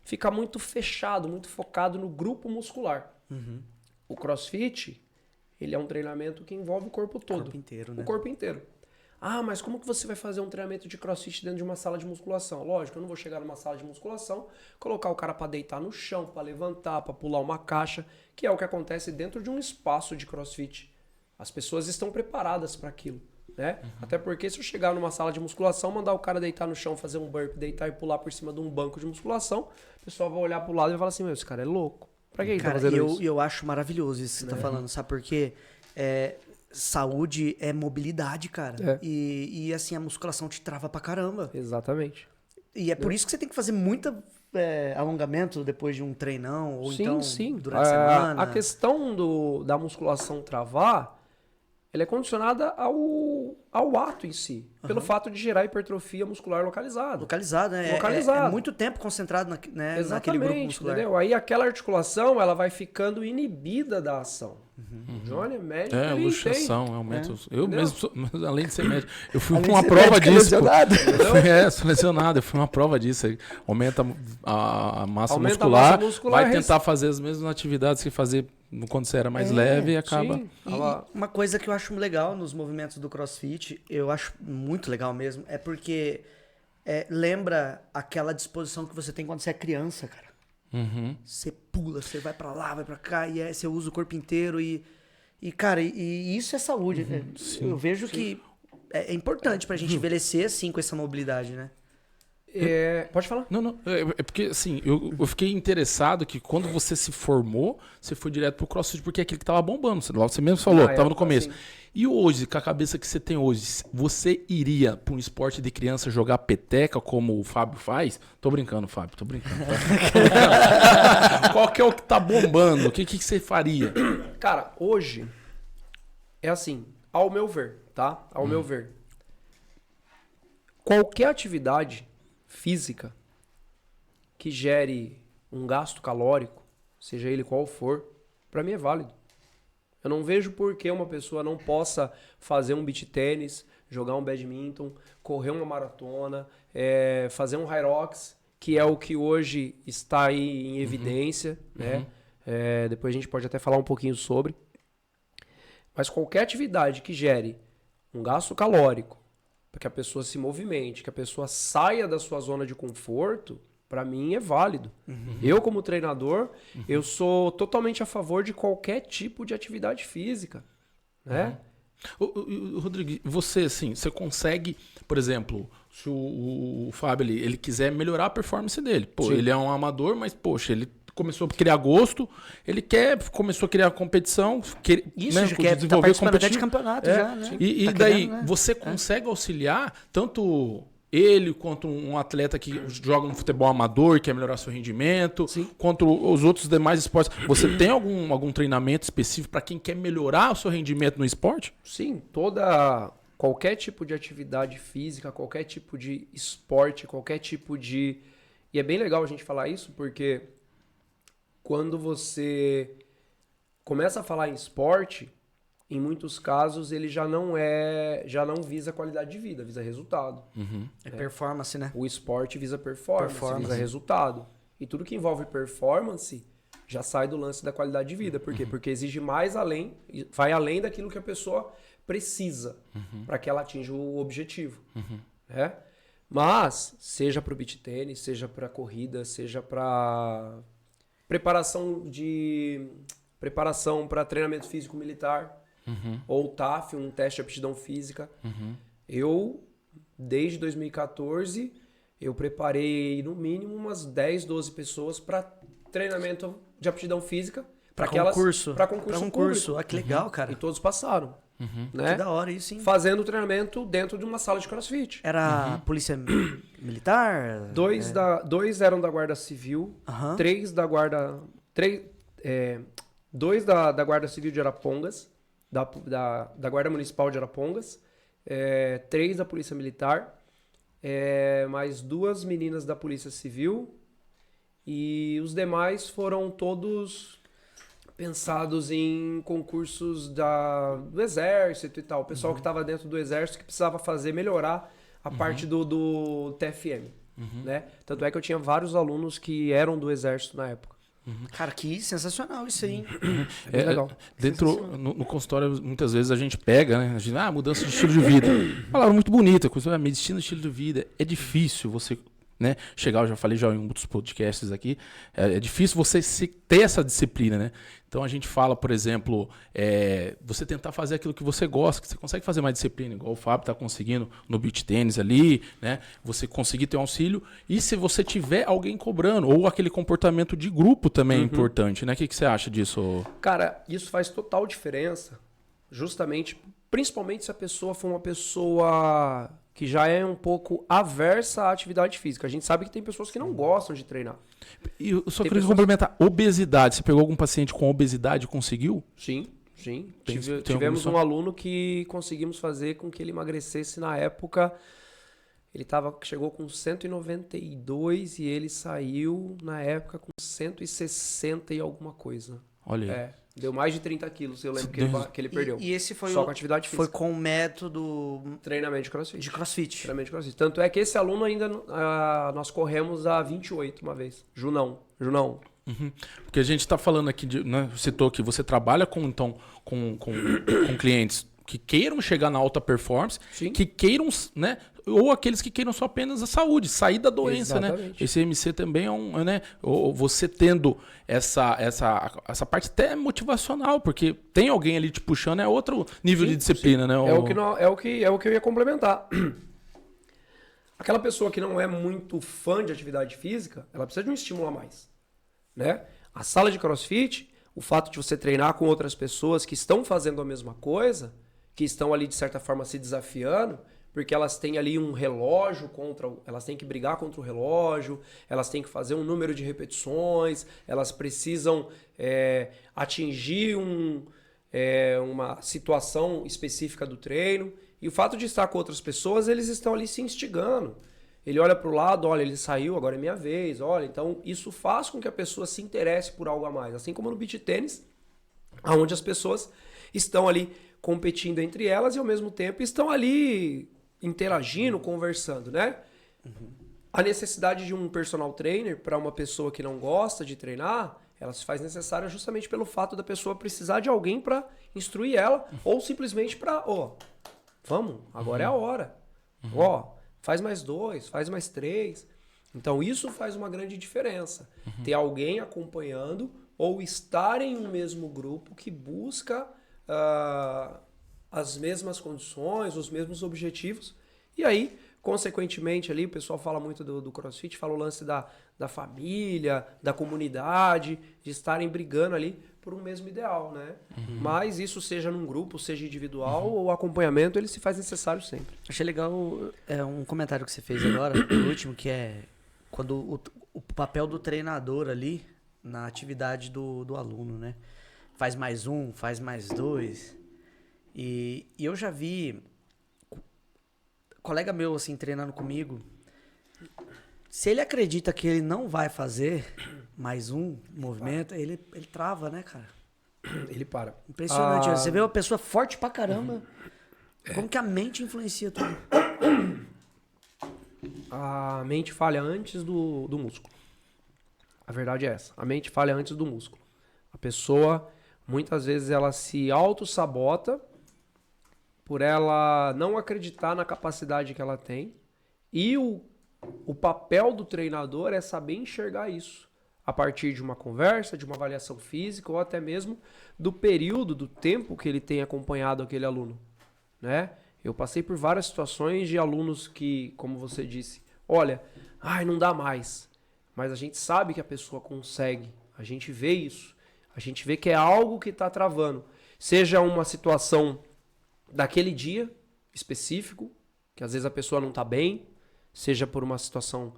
Fica muito fechado, muito focado no grupo muscular. O CrossFit, ele é um treinamento que envolve o corpo todo. O corpo inteiro, né? O corpo inteiro. Ah, mas como que você vai fazer um treinamento de crossfit dentro de uma sala de musculação? Lógico, eu não vou chegar numa sala de musculação, colocar o cara para deitar no chão, para levantar, para pular uma caixa, que é o que acontece dentro de um espaço de crossfit. As pessoas estão preparadas para aquilo, né? Até porque se eu chegar numa sala de musculação, mandar o cara deitar no chão, fazer um burpee, deitar e pular por cima de um banco de musculação, o pessoal vai olhar pro lado e vai falar assim, meu, esse cara é louco. Pra que ele tá fazendo isso? Eu acho maravilhoso isso que você tá falando, sabe por quê? Saúde é mobilidade, cara. E assim, a musculação te trava pra caramba. Exatamente. E é por isso que você tem que fazer muito alongamento depois de um treinão, ou Sim, então sim. durante a semana. A questão da musculação travar, ela é condicionada ao ato em si. Pelo fato de gerar hipertrofia muscular localizada. Localizado, né? Localizado. É muito tempo concentrado naquele grupo muscular. Entendeu? Aí aquela articulação, ela vai ficando inibida da ação. O Johnny é médico, É, ele luxação, aumenta. Eu Entendeu? mesmo, além de ser médico, eu fui Além com uma de ser prova médico, é disso. Pô. lesionado. Sou lesionado, eu fui uma prova disso. Aí aumenta a massa Aumenta a muscular, massa muscular, vai tentar fazer as mesmas atividades que fazia quando você era mais leve e acaba. Sim. E uma coisa que eu acho legal nos movimentos do CrossFit, eu acho muito legal mesmo, é porque lembra aquela disposição que você tem quando você é criança, cara. Uhum. Você pula, você vai pra lá, vai pra cá, e aí você usa o corpo inteiro cara, e isso é saúde. Né? Eu vejo que é importante pra gente envelhecer assim com essa mobilidade, né? Pode falar? Não. É porque, assim, eu fiquei interessado que quando você se formou, você foi direto pro CrossFit, porque é aquele que tava bombando. Você mesmo falou, tava no começo. Assim, E hoje, com a cabeça que você tem hoje, você iria para um esporte de criança jogar peteca como o Fábio faz? Tô brincando, Fábio, tô brincando. Tá? Qual que é o que tá bombando? O que você faria? cara, hoje é assim, ao meu ver, tá? Ao meu ver. Qualquer atividade física que gere um gasto calórico, seja ele qual for, pra mim é válido. Eu não vejo por que uma pessoa não possa fazer um beach tênis, jogar um badminton, correr uma maratona, fazer um Hyrox, que é o que hoje está aí em evidência, né? Depois a gente pode até falar um pouquinho sobre. Mas qualquer atividade que gere um gasto calórico, para que a pessoa se movimente, que a pessoa saia da sua zona de conforto, para mim é válido. Eu, como treinador, eu sou totalmente a favor de qualquer tipo de atividade física, né? Rodrigo, você, assim, você consegue, por exemplo, se o Fábio ele quiser melhorar a performance dele. Pô, Sim. ele é um amador, mas, poxa, ele começou a criar gosto, começou a criar competição, Isso, né, já quer tá desenvolver participando até de competitivo. campeonato já, né? E Tá daí, querendo, né? você consegue auxiliar tanto ele quanto um atleta que joga no futebol amador, quer melhorar seu rendimento, quanto os outros demais esportes. Você tem algum treinamento específico para quem quer melhorar o seu rendimento no esporte? Sim, qualquer tipo de atividade física, qualquer tipo de esporte, qualquer tipo de... E é bem legal a gente falar isso, porque quando você começa a falar em esporte, em muitos casos ele já não visa qualidade de vida, visa resultado. É performance, né? O esporte visa performance, visa resultado. E tudo que envolve performance já sai do lance da qualidade de vida. Por quê? Porque exige mais além, vai além daquilo que a pessoa precisa para que ela atinja o objetivo. Né? Mas, seja para o beach tênis, seja para corrida, seja para preparação para treinamento físico militar, ou TAF, um teste de aptidão física. Eu, desde 2014, eu preparei no mínimo umas 10, 12 pessoas para treinamento de aptidão física. Para concurso. Para concurso público. Ah, que legal, cara. E todos passaram. Né? Que da hora isso, hein? Fazendo treinamento dentro de uma sala de CrossFit. Era polícia militar? Dois eram da Guarda Civil, três da Guarda... dois da Guarda Civil de Arapongas, da Guarda Municipal de Arapongas, 3 da Polícia Militar, mais 2 meninas da Polícia Civil, e os demais foram todos pensados em concursos do Exército e tal. O pessoal que estava dentro do Exército que precisava melhorar a parte do TFM. Né? Tanto é que eu tinha vários alunos que eram do Exército na época. Cara, que sensacional isso aí, hein? É bem legal. Dentro, no consultório, muitas vezes a gente pega, né? A gente, mudança de estilo de vida. Palavra muito bonita, coisa, medicina de estilo de vida. É difícil você, né, chegar, eu já falei já em outros podcasts aqui, é difícil você ter essa disciplina, né? Então a gente fala, por exemplo, você tentar fazer aquilo que você gosta, que você consegue fazer mais disciplina, igual o Fábio está conseguindo no beach tênis ali, né? Você conseguir ter um auxílio. E se você tiver alguém cobrando, ou aquele comportamento de grupo também é importante, né? O que você acha disso? Cara, isso faz total diferença, justamente, principalmente se a pessoa for uma pessoa que já é um pouco aversa à atividade física. A gente sabe que tem pessoas que não gostam de treinar. E eu só Tem queria pessoas- complementar. Obesidade. Você pegou algum paciente com obesidade e conseguiu? Sim, sim. Tem Tivemos alguma um aluno que conseguimos fazer com que ele emagrecesse na época. Ele chegou com 192 e ele saiu na época com 160 e alguma coisa. Olha aí. Deu mais de 30 quilos, eu lembro que ele perdeu. E esse foi Só com atividade foi física. com o método Treinamento de crossfit. de CrossFit. Treinamento de crossfit. Tanto é que esse aluno ainda, nós corremos a 28 uma vez. Junão. Porque a gente está falando aqui, né, citou que você trabalha com clientes que queiram chegar na alta performance, Sim. que queiram, né, ou aqueles que queiram só apenas a saúde, sair da doença, né? Exatamente. Esse MC também é né, você tendo essa parte até motivacional, porque tem alguém ali te puxando, é outro nível de disciplina, né? É o que eu ia complementar. Aquela pessoa que não é muito fã de atividade física, ela precisa de um estímulo a mais, né? A sala de CrossFit, o fato de você treinar com outras pessoas que estão fazendo a mesma coisa, que estão ali de certa forma se desafiando, porque elas têm ali um relógio elas têm que brigar contra o relógio, elas têm que fazer um número de repetições, elas precisam atingir uma situação específica do treino. E o fato de estar com outras pessoas, eles estão ali se instigando. Ele olha para o lado, olha, ele saiu, agora é minha vez, olha. Então, isso faz com que a pessoa se interesse por algo a mais. Assim como no beach tênis, onde as pessoas estão ali competindo entre elas e, ao mesmo tempo, estão ali interagindo, conversando, né? A necessidade de um personal trainer para uma pessoa que não gosta de treinar, ela se faz necessária justamente pelo fato da pessoa precisar de alguém para instruir ela ou simplesmente para, vamos, agora é a hora. Faz mais 2, faz mais 3. Então isso faz uma grande diferença. Ter alguém acompanhando ou estar em um mesmo grupo que busca as mesmas condições, os mesmos objetivos. E aí, consequentemente, ali o pessoal fala muito do CrossFit, fala o lance da família, da comunidade, de estarem brigando ali por um mesmo ideal, né? Mas isso seja num grupo, seja individual, ou acompanhamento, ele se faz necessário sempre. Achei legal um comentário que você fez agora, o último, que é quando o papel do treinador ali na atividade do aluno, né? Faz mais 1, faz mais 2. E eu já vi colega meu, assim, treinando comigo. Se ele acredita que ele não vai fazer mais um movimento, ele trava, né, cara? Ele para. Impressionante. Você vê uma pessoa forte pra caramba. Como que a mente influencia tudo? A mente falha antes do músculo. A verdade é essa. A mente falha antes do músculo. A pessoa, muitas vezes, ela se auto-sabota por ela não acreditar na capacidade que ela tem. E o papel do treinador é saber enxergar isso. A partir de uma conversa, de uma avaliação física ou até mesmo do período, do tempo que ele tem acompanhado aquele aluno, né? Eu passei por várias situações de alunos que, como você disse, olha, não dá mais. Mas a gente sabe que a pessoa consegue. A gente vê isso. A gente vê que é algo que está travando. Seja uma situação daquele dia específico, que às vezes a pessoa não está bem, seja por uma situação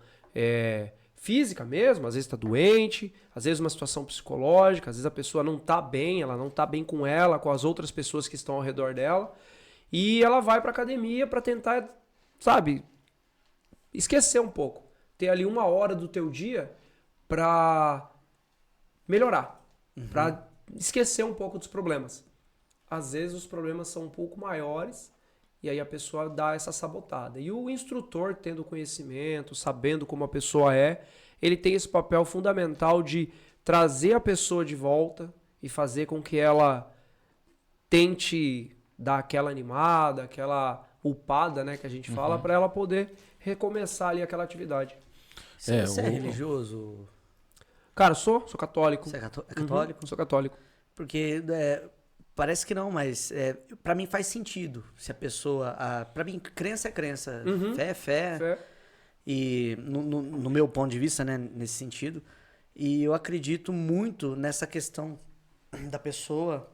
física mesmo, às vezes está doente, às vezes uma situação psicológica, às vezes a pessoa não está bem, ela não está bem com ela, com as outras pessoas que estão ao redor dela, e ela vai para academia para tentar, sabe, esquecer um pouco, ter ali 1 hora do teu dia para melhorar, para esquecer um pouco dos problemas. Às vezes os problemas são um pouco maiores e aí a pessoa dá essa sabotada. E o instrutor, tendo conhecimento, sabendo como a pessoa ele tem esse papel fundamental de trazer a pessoa de volta e fazer com que ela tente dar aquela animada, aquela upada, né, que a gente fala, para ela poder recomeçar ali aquela atividade. Você é religioso? Cara, sou católico. Você é católico? Sou católico. Porque parece que não, mas pra mim faz sentido. Se a pessoa... Pra mim, crença é crença. Fé é fé. E no meu ponto de vista, né, nesse sentido. E eu acredito muito nessa questão da pessoa,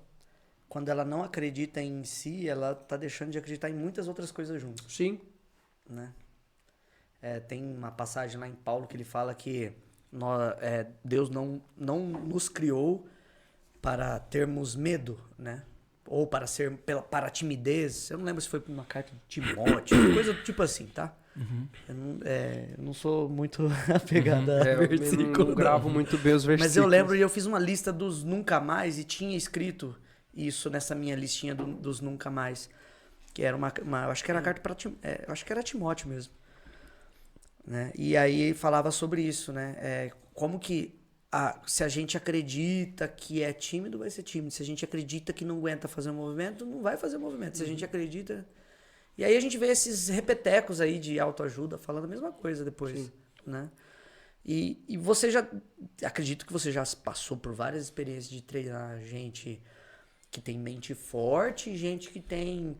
quando ela não acredita em si, ela tá deixando de acreditar em muitas outras coisas junto. Sim. Né? Tem uma passagem lá em Paulo que ele fala que Deus não nos criou para termos medo, né? Ou para a timidez. Eu não lembro se foi uma carta de Timóteo, coisa do tipo assim, tá? Eu não sou muito apegado a versículo. Eu não gravo muito bem os versículos. Mas eu lembro e eu fiz uma lista dos nunca mais e tinha escrito isso nessa minha listinha dos nunca mais. Que era eu acho que era carta para eu acho que era Timóteo mesmo. Né? E aí falava sobre isso, né? Como que se a gente acredita que é tímido, vai ser tímido. Se a gente acredita que não aguenta fazer um movimento, não vai fazer movimento. Se a gente acredita... E aí a gente vê esses repetecos aí de autoajuda falando a mesma coisa depois, Sim. né? E você já... Acredito que você já passou por várias experiências de treinar gente que tem mente forte, gente que tem...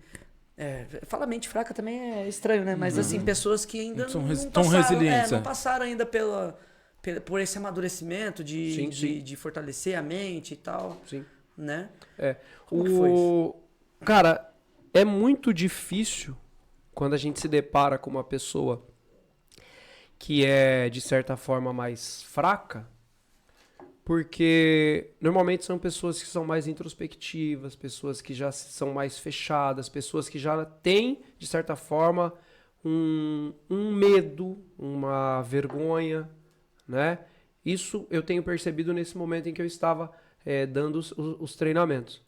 falar mente fraca também é estranho, né? Mas assim, pessoas que ainda não passaram ainda por esse amadurecimento de fortalecer a mente e tal. Sim. Né? Como que foi isso? Cara, é muito difícil quando a gente se depara com uma pessoa que é, de certa forma, mais fraca, porque normalmente são pessoas que são mais introspectivas, pessoas que já são mais fechadas, pessoas que já têm, de certa forma, um medo, uma vergonha, né? Isso eu tenho percebido nesse momento em que eu estava dando os treinamentos.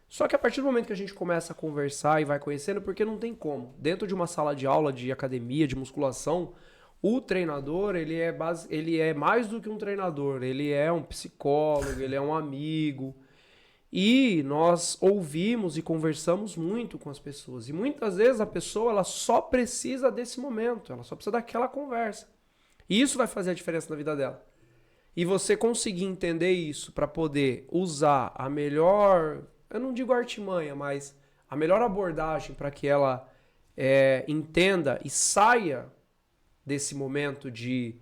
Só que a partir do momento que a gente começa a conversar e vai conhecendo, porque não tem como. Dentro de uma sala de aula, de academia, de musculação, o treinador, ele é mais do que um treinador. Ele é um psicólogo, ele é um amigo. E nós ouvimos e conversamos muito com as pessoas. E muitas vezes a pessoa ela só precisa desse momento, ela só precisa daquela conversa. E isso vai fazer a diferença na vida dela. E você conseguir entender isso para poder usar a melhor... Eu não digo artimanha, mas a melhor abordagem para que ela entenda e saia desse momento de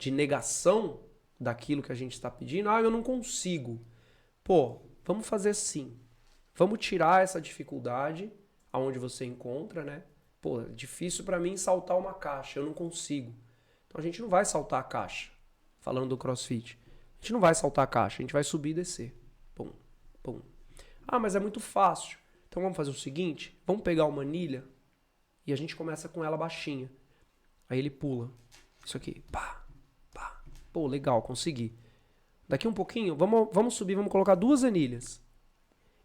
negação daquilo que a gente está pedindo. Eu não consigo. Pô, vamos fazer assim. Vamos tirar essa dificuldade aonde você encontra, né? Pô, é difícil para mim saltar uma caixa, eu não consigo. Então a gente não vai saltar a caixa, falando do CrossFit. A gente não vai saltar a caixa, a gente vai subir e descer. Pum, pum. Mas é muito fácil. Então vamos fazer o seguinte, vamos pegar uma anilha e a gente começa com ela baixinha. Aí ele pula. Isso aqui. Pá, pá. Pô, legal, consegui. Daqui um pouquinho, vamos subir, vamos colocar 2 anilhas.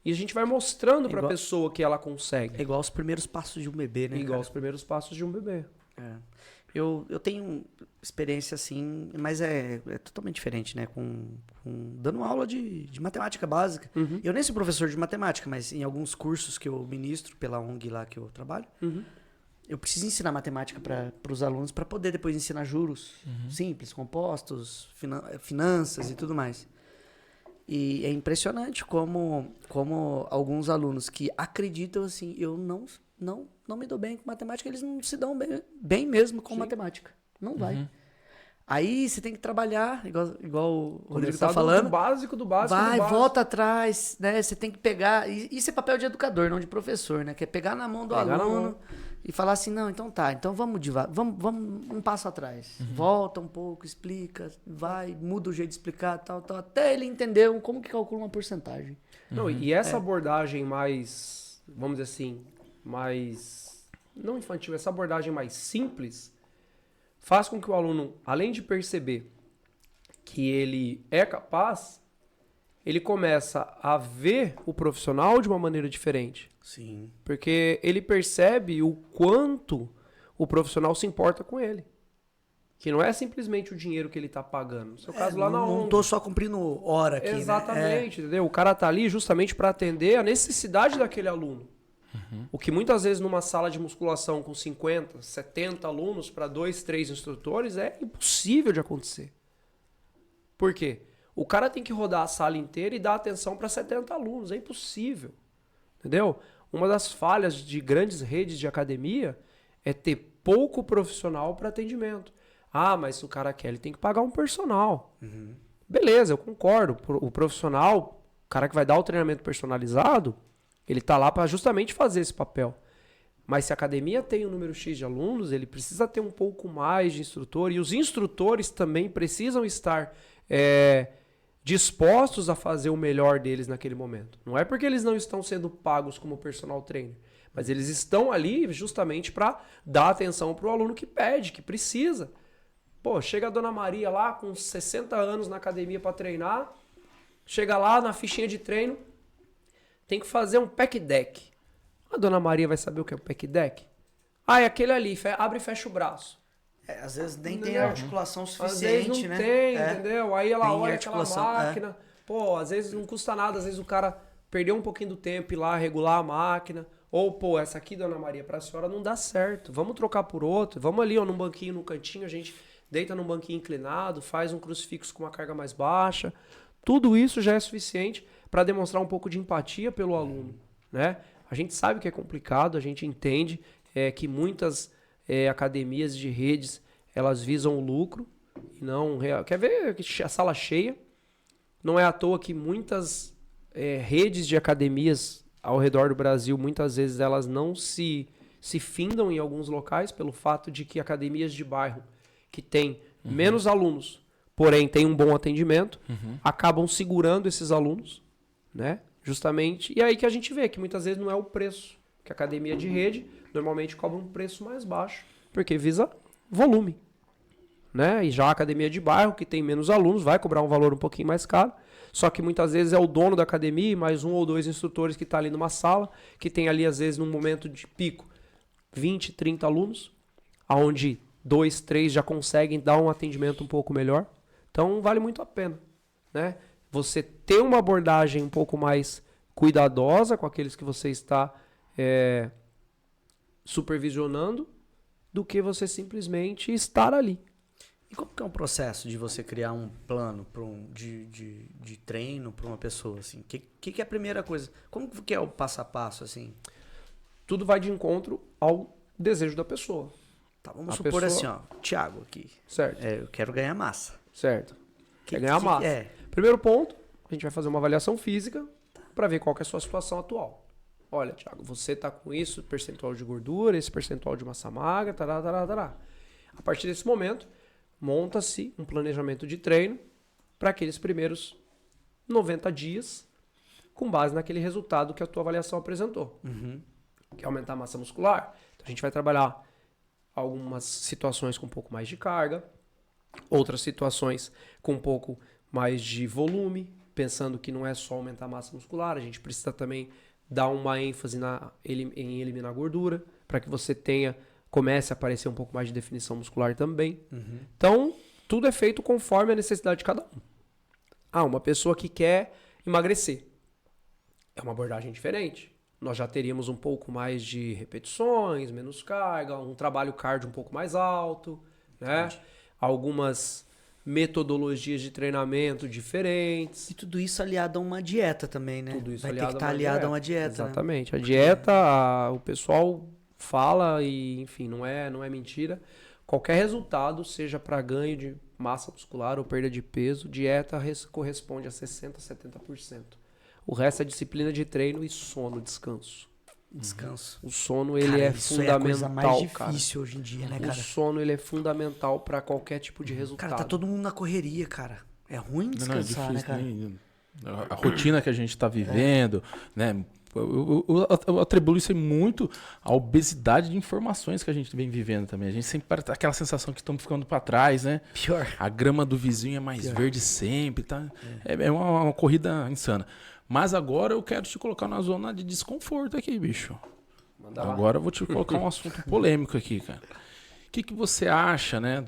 E a gente vai mostrando pra pessoa que ela consegue. É igual os primeiros passos de um bebê, né? Igual os primeiros passos de um bebê. Eu tenho experiência assim, mas é totalmente diferente, né? Dando aula de matemática básica. Eu nem sou professor de matemática, mas em alguns cursos que eu ministro pela ONG lá que eu trabalho, eu preciso ensinar matemática para os alunos para poder depois ensinar juros simples, compostos, finanças e tudo mais. E é impressionante como alguns alunos que acreditam assim, eu não me dou bem com matemática, eles não se dão bem mesmo com matemática. Não vai. Aí você tem que trabalhar, igual o Rodrigo tá falando. Do básico. Volta atrás, né? Você tem que pegar. Isso é papel de educador, não de professor, né? Que é pegar na mão do aluno e falar assim, não, então tá, então vamos devagar, vamos um passo atrás. Volta um pouco, explica, vai, muda o jeito de explicar, tal, até ele entender como que calcula uma porcentagem. Não, e essa abordagem mais, vamos dizer assim, mais, não infantil, essa abordagem mais simples, faz com que o aluno, além de perceber que ele é capaz, ele começa a ver o profissional de uma maneira diferente. Sim. Porque ele percebe o quanto o profissional se importa com ele. Que não é simplesmente o dinheiro que ele tá pagando. No seu caso lá na não ONG. tô só cumprindo hora aqui, Exatamente, entendeu? O cara tá ali justamente para atender a necessidade daquele aluno. O que muitas vezes numa sala de musculação com 50, 70 alunos para 2, 3 instrutores é impossível de acontecer. Por quê? O cara tem que rodar a sala inteira e dar atenção para 70 alunos. É impossível. Entendeu? Uma das falhas de grandes redes de academia é ter pouco profissional para atendimento. Ah, mas se o cara quer, ele tem que pagar um personal. Beleza, eu concordo. O profissional, o cara que vai dar o treinamento personalizado, ele tá lá para justamente fazer esse papel. Mas se a academia tem um número X de alunos, ele precisa ter um pouco mais de instrutor. E os instrutores também precisam estar dispostos a fazer o melhor deles naquele momento. Não é porque eles não estão sendo pagos como personal trainer, mas eles estão ali justamente para dar atenção para o aluno que pede, que precisa. Pô, chega a Dona Maria lá com 60 anos na academia para treinar, chega lá na fichinha de treino, tem que fazer um pack deck. A Dona Maria vai saber o que é o pack deck? Ah, é aquele ali, abre e fecha o braço. Às vezes nem Entendeu? tem articulação Às suficiente, vezes não né? tem, entendeu? Aí ela Tem olha aquela articulação, máquina. Pô, às vezes não custa nada, às vezes o cara perdeu um pouquinho do tempo ir lá regular a máquina. Ou, pô, essa aqui, Dona Maria, pra senhora não dá certo. Vamos trocar por outro. Vamos ali, ó, num banquinho, no cantinho, a gente deita num banquinho inclinado, faz um crucifixo com uma carga mais baixa. Tudo isso já é suficiente para demonstrar um pouco de empatia pelo aluno, né? A gente sabe que é complicado, a gente entende que muitas academias de redes, elas visam o lucro e não... Quer ver a sala cheia? Não é à toa que muitas redes de academias ao redor do Brasil, muitas vezes elas não se findam em alguns locais pelo fato de que academias de bairro que têm menos alunos, porém tem um bom atendimento, acabam segurando esses alunos, né? Justamente. E aí que a gente vê que muitas vezes não é o preço. Que a academia de rede normalmente cobra um preço mais baixo, porque visa volume, né? E já a academia de bairro, que tem menos alunos, vai cobrar um valor um pouquinho mais caro. Só que muitas vezes é o dono da academia e mais um ou dois instrutores que está ali numa sala, que tem ali, às vezes, num momento de pico, 20, 30 alunos, onde 2, 3 já conseguem dar um atendimento um pouco melhor. Então, vale muito a pena, né? Você ter uma abordagem um pouco mais cuidadosa com aqueles que você está supervisionando do que você simplesmente estar ali. E como que é um processo de você criar um plano de treino para uma pessoa? Assim? O que é a primeira coisa? Como que é o passo a passo? Assim? Tudo vai de encontro ao desejo da pessoa. Tá, vamos supor assim, ó, Thiago aqui. Certo. Eu quero ganhar massa. Certo. Quer ganhar massa. Primeiro ponto, a gente vai fazer uma avaliação física para ver qual que é a sua situação atual. Olha, Thiago, você tá com isso, percentual de gordura, esse percentual de massa magra, tará. A partir desse momento, monta-se um planejamento de treino para aqueles primeiros 90 dias, com base naquele resultado que a tua avaliação apresentou. Que é aumentar a massa muscular. Então a gente vai trabalhar algumas situações com um pouco mais de carga, outras situações com um pouco mais de volume, pensando que não é só aumentar a massa muscular, a gente precisa também dar uma ênfase em eliminar gordura, para que você comece a aparecer um pouco mais de definição muscular também. Então, tudo é feito conforme a necessidade de cada um. Uma pessoa que quer emagrecer. É uma abordagem diferente. Nós já teríamos um pouco mais de repetições, menos carga, um trabalho cardio um pouco mais alto, né? Algumas metodologias de treinamento diferentes. E tudo isso aliado a uma dieta também, né? Tudo isso vai ter que aliado estar aliado a uma dieta. Exatamente. Né? A dieta, o pessoal fala e, enfim, não é mentira. Qualquer resultado, seja para ganho de massa muscular ou perda de peso, dieta corresponde a 60%, 70%. O resto é disciplina de treino e sono, descanso. Descanso. O sono, ele é fundamental, é a coisa mais cara. difícil hoje em dia, né, cara? O sono, ele é fundamental para qualquer tipo de resultado. Cara, tá todo mundo na correria, cara. É ruim descansar, né, cara? A rotina que a gente tá vivendo, né? Eu atribuo isso muito à obesidade de informações que a gente vem vivendo também. A gente sempre tem aquela sensação que estamos ficando para trás, né? Pior. A grama do vizinho é mais verde sempre, tá? É uma corrida insana. Mas agora eu quero te colocar na zona de desconforto aqui, bicho. Agora eu vou te colocar um assunto polêmico aqui, cara. que você acha, né,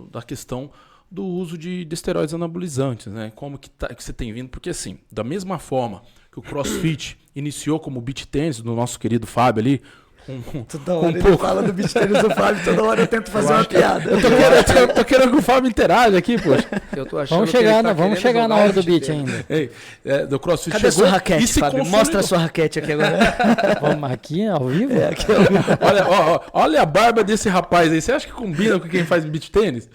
da questão do uso de esteroides anabolizantes, né? Como que você tem vindo? Porque assim, da mesma forma que o CrossFit iniciou como beach tennis do nosso querido Fábio ali, Toda hora ele fala do beach tennis do Fábio, toda hora eu tento fazer uma piada. Eu tô querendo que o Fábio interaja aqui, poxa. Eu tô achando Vamos chegar na hora do beat ainda. Ei, do CrossFit Cadê chegou sua raquete, e se Fábio? consolidou. Mostra a sua raquete aqui agora. Vamos aqui ao vivo? Aqui, ó. Olha a barba desse rapaz aí. Você acha que combina com quem faz beach tênis?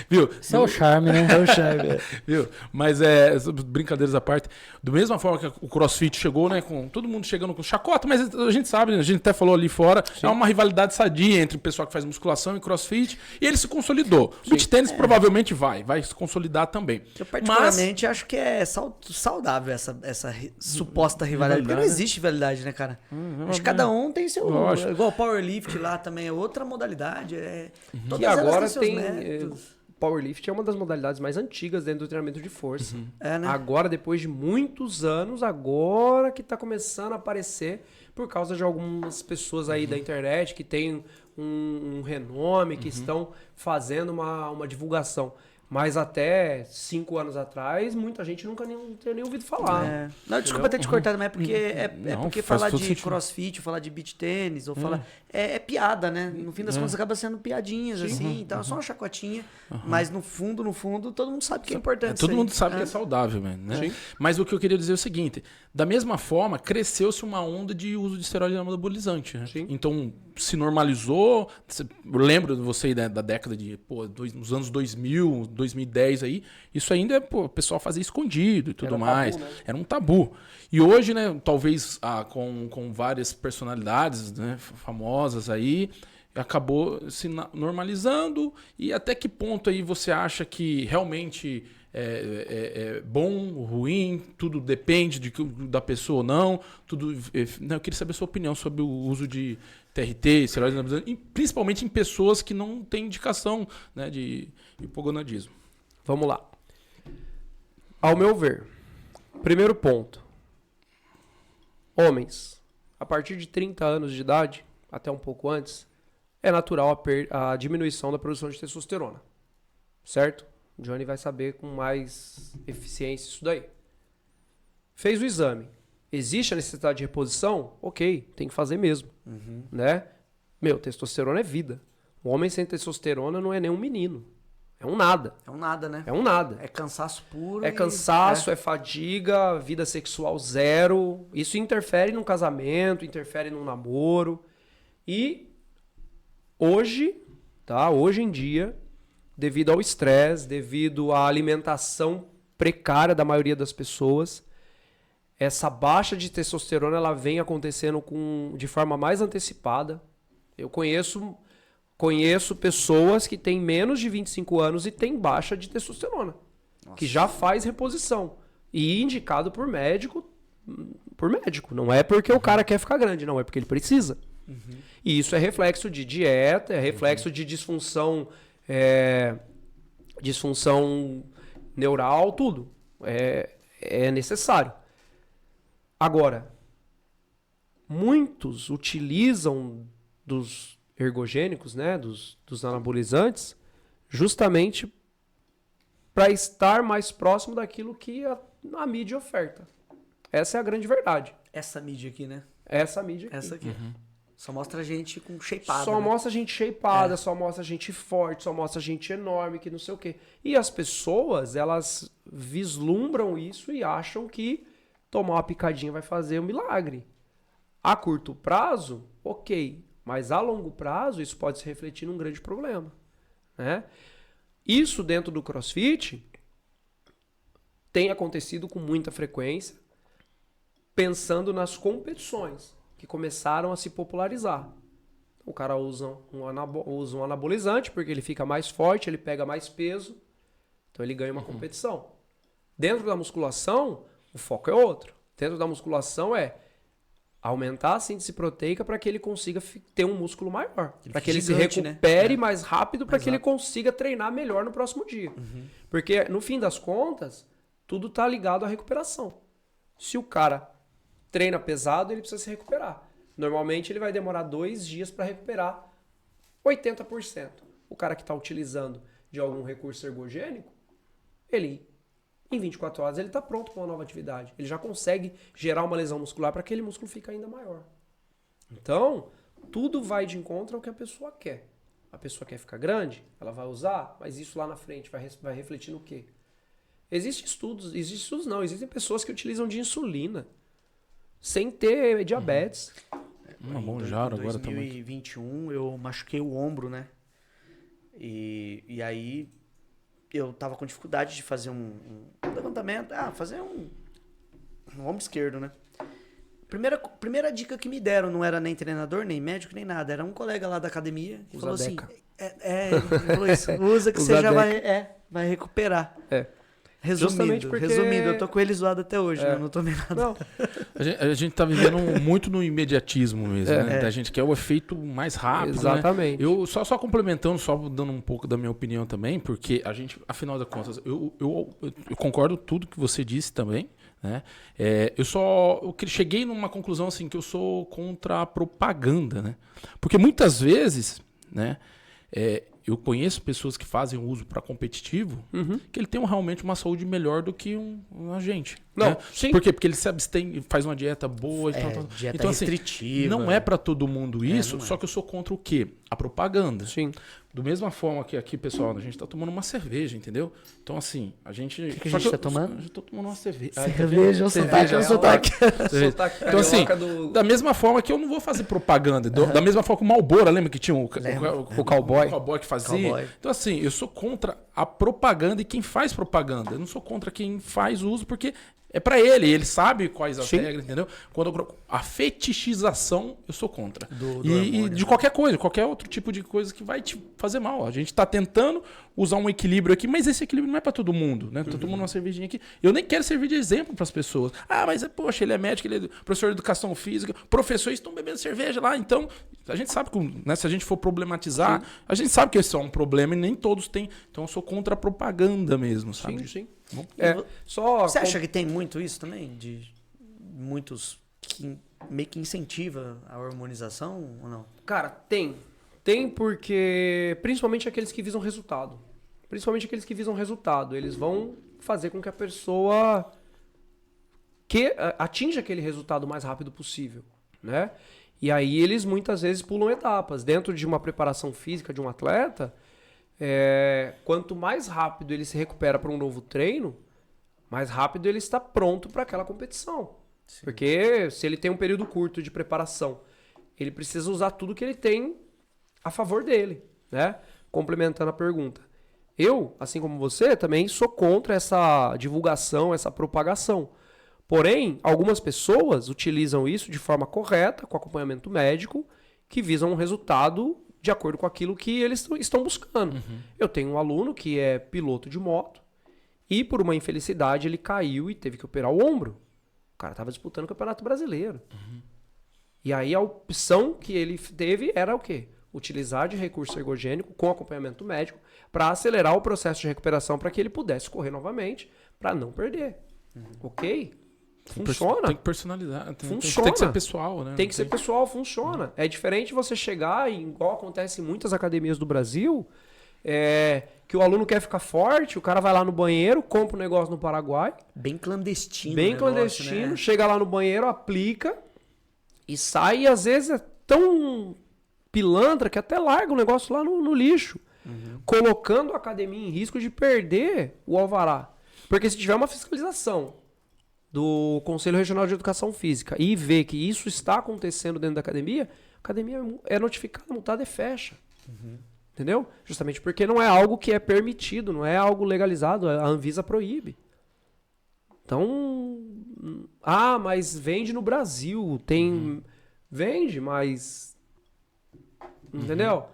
Viu? Isso é o charme, né? É o charme. Viu? Mas brincadeiras à parte. Da mesma forma que o CrossFit chegou, né? Com todo mundo chegando com chacota, mas a gente sabe, a gente até falou ali fora, é uma rivalidade sadia entre o pessoal que faz musculação e CrossFit, e ele se consolidou. O beach tênis provavelmente vai se consolidar também. Eu particularmente acho que é saudável essa suposta rivalidade, porque não existe rivalidade, né, cara? Acho que cada um tem seu... Lógico. Igual o powerlift lá também é outra modalidade. Que Todas elas agora têm seus tem... métodos. Powerlift é uma das modalidades mais antigas dentro do treinamento de força. É, né? Agora, depois de muitos anos, agora que tá começando a aparecer por causa de algumas pessoas aí da internet que tem um renome, que estão fazendo uma divulgação. Mas até 5 anos atrás, muita gente nunca tinha nem ouvido falar. É. Não, desculpa ter te cortado, mas é porque, Não, porque faz falar todo de sentido. crossfit, ou falar de beach tênis, ou falar... É piada, né? No fim das contas acaba sendo piadinhas, assim, então é só uma chacotinha. Mas no fundo, todo mundo sabe que é importante isso Todo aí. mundo sabe que é saudável, né? Sim. Mas o que eu queria dizer é o seguinte: da mesma forma, cresceu-se uma onda de uso de esteroide anabolizante. Né? Sim. Então, se normalizou. Eu lembro de você da década de, nos anos 2000, 2010 aí, isso ainda, o pessoal fazia escondido e tudo Era um mais. tabu, né? Era um tabu. E hoje, né, talvez com várias personalidades, né, famosas aí, acabou se normalizando. E até que ponto aí você acha que realmente é bom, ruim, tudo depende da pessoa ou não? Eu queria saber a sua opinião sobre o uso de TRT, esteroides anabolizantes, principalmente em pessoas que não têm indicação, né, de hipogonadismo. Vamos lá. Ao meu ver, primeiro ponto. Homens, a partir de 30 anos de idade, até um pouco antes, é natural a diminuição da produção de testosterona. Certo? O Johnny vai saber com mais eficiência isso daí. Fez o exame. Existe a necessidade de reposição? Ok, tem que fazer mesmo. Né? Testosterona é vida. O homem sem testosterona não é nem um menino. É um nada. É um nada, né? É um nada. É cansaço puro. É cansaço, é fadiga, vida sexual zero. Isso interfere num casamento, interfere num namoro. E hoje em dia, devido ao estresse, devido à alimentação precária da maioria das pessoas, essa baixa de testosterona ela vem acontecendo de forma mais antecipada. Eu conheço pessoas que têm menos de 25 anos e têm baixa de testosterona, que já faz reposição e indicado por médico. Não é porque o cara quer ficar grande, não, é porque ele precisa. E isso é reflexo de dieta, é reflexo de disfunção neural, tudo. É necessário. Agora, muitos utilizam dos ergogênicos, né, dos anabolizantes, justamente para estar mais próximo daquilo que a mídia oferta. Essa é a grande verdade. Essa mídia aqui, né? Essa mídia aqui. Essa aqui. Só mostra a gente com shapeada. Só né? mostra a gente shapeada, só mostra a gente forte, só mostra a gente enorme, que não sei o quê. E as pessoas, elas vislumbram isso e acham que tomar uma picadinha vai fazer um milagre. A curto prazo, ok. Mas a longo prazo, isso pode se refletir num grande problema. Né? Isso dentro do CrossFit tem acontecido com muita frequência, pensando nas competições que começaram a se popularizar. O cara usa um anabolizante porque ele fica mais forte, ele pega mais peso, então ele ganha uma competição. Dentro da musculação, o foco é outro. Dentro da musculação é aumentar a síntese proteica para que ele consiga ter um músculo maior. Para que ele se recupere mais rápido, para que ele consiga treinar melhor no próximo dia. Porque, no fim das contas, tudo está ligado à recuperação. Se o cara treina pesado, ele precisa se recuperar. Normalmente, ele vai demorar 2 dias para recuperar 80%. O cara que está utilizando de algum recurso ergogênico, ele, em 24 horas, ele está pronto para uma nova atividade. Ele já consegue gerar uma lesão muscular para que aquele músculo fique ainda maior. Então, tudo vai de encontro ao que a pessoa quer. A pessoa quer ficar grande, ela vai usar, mas isso lá na frente vai refletir no quê? Existem pessoas que utilizam de insulina sem ter diabetes. Bom, já agora em 2021 eu machuquei o ombro, né? E aí eu tava com dificuldade de fazer um levantamento, fazer um ombro esquerdo, né? Primeira dica que me deram, não era nem treinador, nem médico, nem nada. Era um colega lá da academia que falou assim, ele falou isso, usa que você já vai recuperar. Resumindo, eu tô com ele zoado até hoje, né? Não tomei nada. Não. A gente tá vivendo muito no imediatismo mesmo, né? A gente quer o efeito mais rápido, exatamente. Né? Eu só complementando, só dando um pouco da minha opinião também, porque a gente, afinal das contas, eu concordo com tudo que você disse também, né? Eu cheguei numa conclusão assim, que eu sou contra a propaganda, né? Porque muitas vezes, né? Eu conheço pessoas que fazem uso para competitivo, que ele tem realmente uma saúde melhor do que a gente. Não, né? sim. Por quê? Porque ele se abstém, faz uma dieta boa. Dieta então, assim, restritiva. não é para todo mundo isso, só que eu sou contra o quê? A propaganda. Sim. Do mesma forma que aqui, pessoal, a gente tá tomando uma cerveja, entendeu? Então, assim, a gente... O que a gente tá tomando? A gente tá tomando uma cerveja. Cerveja, o sotaque. Então, assim, da mesma forma que eu não vou fazer propaganda. Da mesma forma que o Marlboro, lembra que tinha o cowboy? O cowboy que fazia. Cowboy. Então, assim, eu sou contra a propaganda e quem faz propaganda. Eu não sou contra quem faz uso, porque é pra ele sabe quais as regras, entendeu? A fetichização, eu sou contra. E de qualquer coisa, qualquer outro tipo de coisa que vai te fazer mal. A gente tá tentando usar um equilíbrio aqui, mas esse equilíbrio não é pra todo mundo, né? Tô tomando uma cervejinha aqui. Eu nem quero servir de exemplo pras pessoas. Mas, poxa, ele é médico, ele é professor de educação física, professores estão bebendo cerveja lá, então a gente sabe que, né, se a gente for problematizar, a gente sabe que esse é um problema e nem todos têm. Então eu sou contra a propaganda mesmo, sabe? Sim. Você acha que tem muito isso também? De muitos que meio que incentiva a hormonização ou não? Cara, tem. Tem porque, principalmente aqueles que visam resultado. Eles vão fazer com que a pessoa atinja aquele resultado o mais rápido possível, né? E aí eles muitas vezes pulam etapas. Dentro de uma preparação física de um atleta, quanto mais rápido ele se recupera para um novo treino, mais rápido ele está pronto para aquela competição. Sim. Porque se ele tem um período curto de preparação, ele precisa usar tudo que ele tem a favor dele, né? Complementando a pergunta. Eu, assim como você, também sou contra essa divulgação, essa propagação. Porém, algumas pessoas utilizam isso de forma correta, com acompanhamento médico, que visam um resultado de acordo com aquilo que eles estão buscando. Eu tenho um aluno que é piloto de moto e, por uma infelicidade, ele caiu e teve que operar o ombro. O cara estava disputando o Campeonato Brasileiro. E aí a opção que ele teve era o quê? Utilizar de recurso ergogênico com acompanhamento médico para acelerar o processo de recuperação para que ele pudesse correr novamente, para não perder. Ok? Funciona. Tem que personalizar. Funciona. Tem que ser pessoal, né? Tem que ser pessoal, funciona. É diferente você chegar, igual acontece em muitas academias do Brasil, que o aluno quer ficar forte, o cara vai lá no banheiro, compra um negócio no Paraguai. Bem clandestino. Bem clandestino. Né? Chega lá no banheiro, aplica e sai. E às vezes é tão pilantra que até larga o negócio lá no lixo. Colocando a academia em risco de perder o alvará. Porque se tiver uma fiscalização do Conselho Regional de Educação Física e ver que isso está acontecendo dentro da academia, a academia é notificada, multada e fecha. Entendeu? Justamente porque não é algo que é permitido, não é algo legalizado, a Anvisa proíbe. Então, mas vende no Brasil, vende, mas... Entendeu?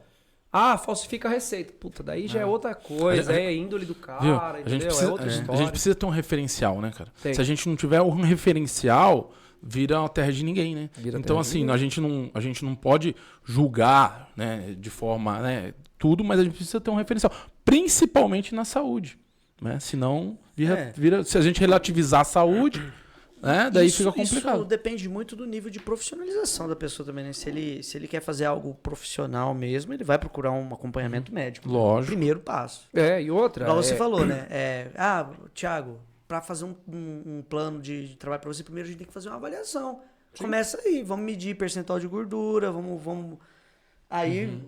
Falsifica a receita. Puta, daí já é outra coisa, é a índole do cara, entendeu? É outra história. A gente precisa ter um referencial, né, cara? Tem. Se a gente não tiver um referencial, vira a terra de ninguém, né? Então, assim, a gente não pode julgar, né, de forma, né, tudo, mas a gente precisa ter um referencial. Principalmente na saúde, né? Senão, se a gente relativizar a saúde, né? Daí isso, fica complicado. Isso depende muito do nível de profissionalização da pessoa também, né? Se ele quer fazer algo profissional mesmo, ele vai procurar um acompanhamento médico. Lógico. Primeiro passo. E outra... Igual você falou, né? Thiago, para fazer um plano de trabalho para você, primeiro a gente tem que fazer uma avaliação. Sim. Começa aí, vamos medir percentual de gordura, vamos... Aí,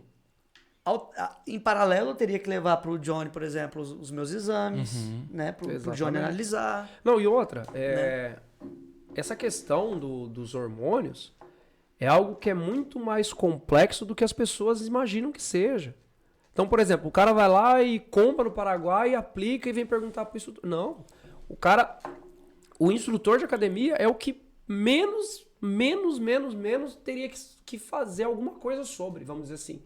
em paralelo, eu teria que levar pro Johnny, por exemplo, os meus exames, né? Pro Johnny analisar. Não, e outra, né? Essa questão dos hormônios é algo que é muito mais complexo do que as pessoas imaginam que seja. Então, por exemplo, o cara vai lá e compra no Paraguai, aplica e vem perguntar pro instrutor. Não. O instrutor de academia é o que menos teria que fazer alguma coisa sobre, vamos dizer assim.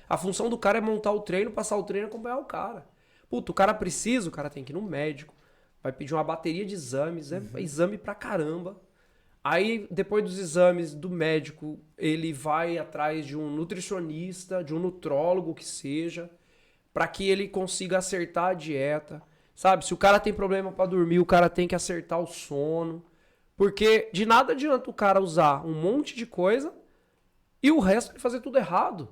A função do cara é montar o treino, passar o treino e acompanhar o cara. Puta, o cara precisa, o cara tem que ir no médico, vai pedir uma bateria de exames, exame pra caramba. Aí, depois dos exames do médico, ele vai atrás de um nutricionista, de um nutrólogo que seja, para que ele consiga acertar a dieta. Sabe, se o cara tem problema para dormir, o cara tem que acertar o sono. Porque de nada adianta o cara usar um monte de coisa e o resto ele fazer tudo errado.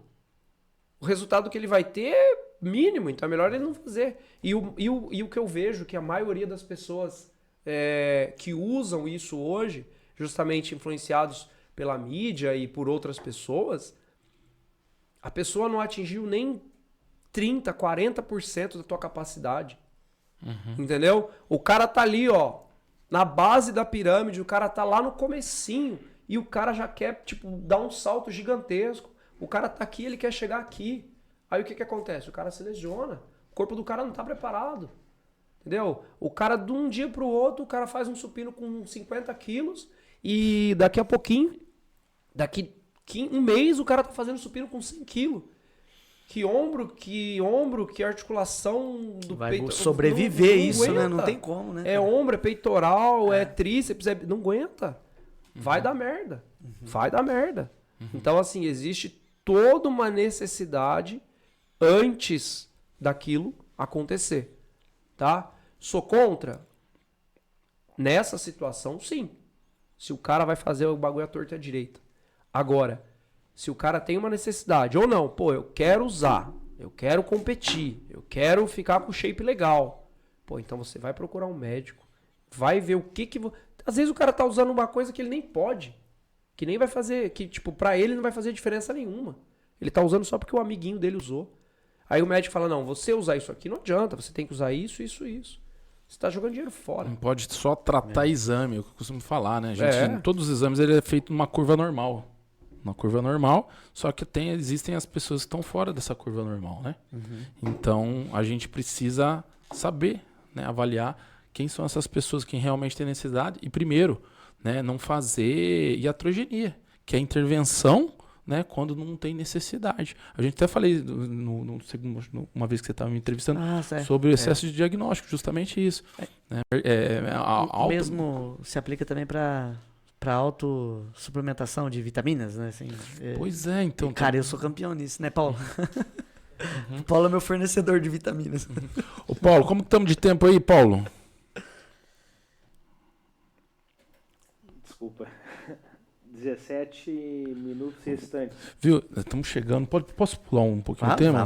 O resultado que ele vai ter é mínimo, então é melhor ele não fazer. E o que eu vejo que a maioria das pessoas que usam isso hoje, justamente influenciados pela mídia e por outras pessoas, a pessoa não atingiu nem 30%, 40% da tua capacidade. Entendeu? O cara tá ali, ó, na base da pirâmide, o cara tá lá no comecinho e o cara já quer, tipo, dar um salto gigantesco. O cara tá aqui, ele quer chegar aqui. Aí o que acontece? O cara se lesiona. O corpo do cara não tá preparado. Entendeu? O cara, de um dia pro outro, o cara faz um supino com 50 quilos e daqui a pouquinho, daqui um mês, o cara tá fazendo supino com 100 quilos. Que ombro, que articulação do vai peito... sobreviver não isso, aguenta. Né? Não tem como, né? É ombro, é peitoral, é tríceps, não aguenta. Vai dar merda. Vai dar merda. Então, assim, existe toda uma necessidade antes daquilo acontecer. Tá? Sou contra? Nessa situação, sim. Se o cara vai fazer o bagulho à torta e à direita. Agora... Se o cara tem uma necessidade ou não, pô, eu quero usar, eu quero competir, eu quero ficar com shape legal. Pô, então você vai procurar um médico, vai ver o que... Às vezes o cara tá usando uma coisa que ele nem pode, que nem vai fazer, que tipo, pra ele não vai fazer diferença nenhuma. Ele tá usando só porque o amiguinho dele usou. Aí o médico fala, não, você usar isso aqui não adianta, você tem que usar isso. Você tá jogando dinheiro fora. Não pode só tratar exame, é o que eu costumo falar, né? Gente, todos os exames ele é feito numa curva normal. Uma curva normal, só que existem as pessoas que estão fora dessa curva normal, né? Então, a gente precisa saber, né, avaliar quem são essas pessoas, quem realmente tem necessidade. E primeiro, né, não fazer iatrogenia, que é a intervenção, né, quando não tem necessidade. A gente até falei uma vez que você estava me entrevistando sobre o excesso de diagnóstico, justamente isso. Né? Mesmo se aplica também para autossuplementação de vitaminas, né? Assim, pois é, então... Cara, eu sou campeão nisso, né, Paulo? Paulo é meu fornecedor de vitaminas. Ô, Paulo, como estamos de tempo aí, Paulo? Desculpa. 17 minutos restantes. Viu? Estamos chegando. Posso pular um pouquinho o tema?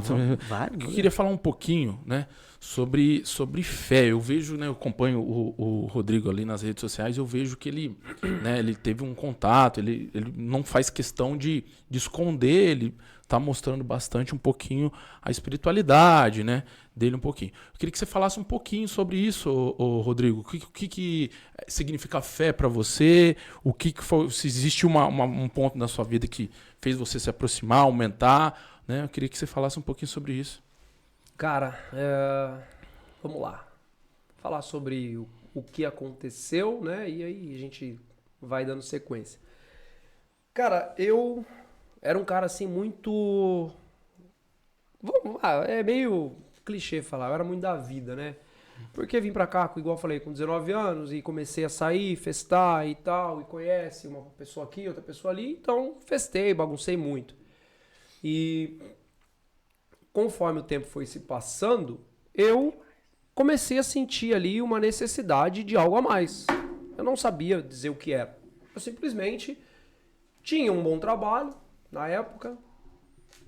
Vai. Eu queria falar um pouquinho, né, sobre fé. Eu vejo, né, eu acompanho o Rodrigo ali nas redes sociais, eu vejo que ele, né, ele teve um contato, ele não faz questão de esconder, ele tá mostrando bastante um pouquinho a espiritualidade, né, dele um pouquinho. Eu queria que você falasse um pouquinho sobre isso, Rodrigo. O que significa fé para você? O que foi, se existe um ponto na sua vida que fez você se aproximar, aumentar, né? Eu queria que você falasse um pouquinho sobre isso. Cara, vamos lá. Falar sobre o que aconteceu, né? E aí a gente vai dando sequência. Cara, eu era um cara assim muito... Vamos lá, é meio clichê falar, eu era muito da vida, né? Porque vim pra cá, igual eu falei, com 19 anos e comecei a sair, festar e tal, e conhece uma pessoa aqui, outra pessoa ali, então festei, baguncei muito. E conforme o tempo foi se passando, eu comecei a sentir ali uma necessidade de algo a mais. Eu não sabia dizer o que era. Eu simplesmente tinha um bom trabalho na época,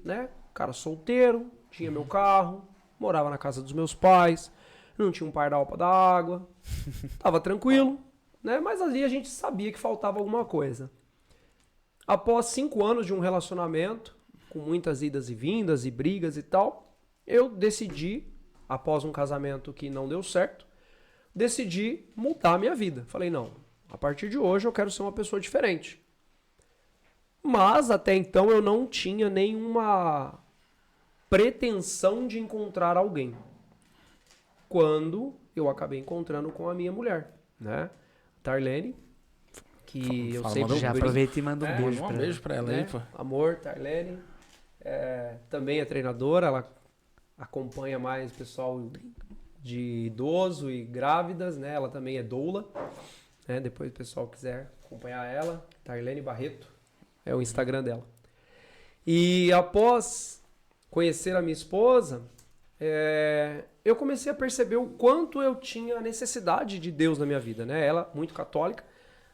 né? Cara solteiro, tinha meu carro, morava na casa dos meus pais, não tinha um pardal pra dar água, tava tranquilo, né? Mas ali a gente sabia que faltava alguma coisa. Após 5 anos de um relacionamento, com muitas idas e vindas e brigas e tal, eu decidi, após um casamento que não deu certo, decidi mudar a minha vida. Falei, não, a partir de hoje eu quero ser uma pessoa diferente. Mas até então eu não tinha nenhuma pretensão de encontrar alguém. Quando eu acabei encontrando com a minha mulher, né? Tarlene, que eu sempre... Já aproveita e manda um beijo Um pra beijo pra ela aí, pô. Amor, Tarlene. Também é treinadora, ela acompanha mais o pessoal de idoso e grávidas, né? Ela também é doula, né? Depois o pessoal quiser acompanhar ela, Tarlene Barreto, é o Instagram dela. E após conhecer a minha esposa, eu comecei a perceber o quanto eu tinha necessidade de Deus na minha vida, né? Ela, muito católica,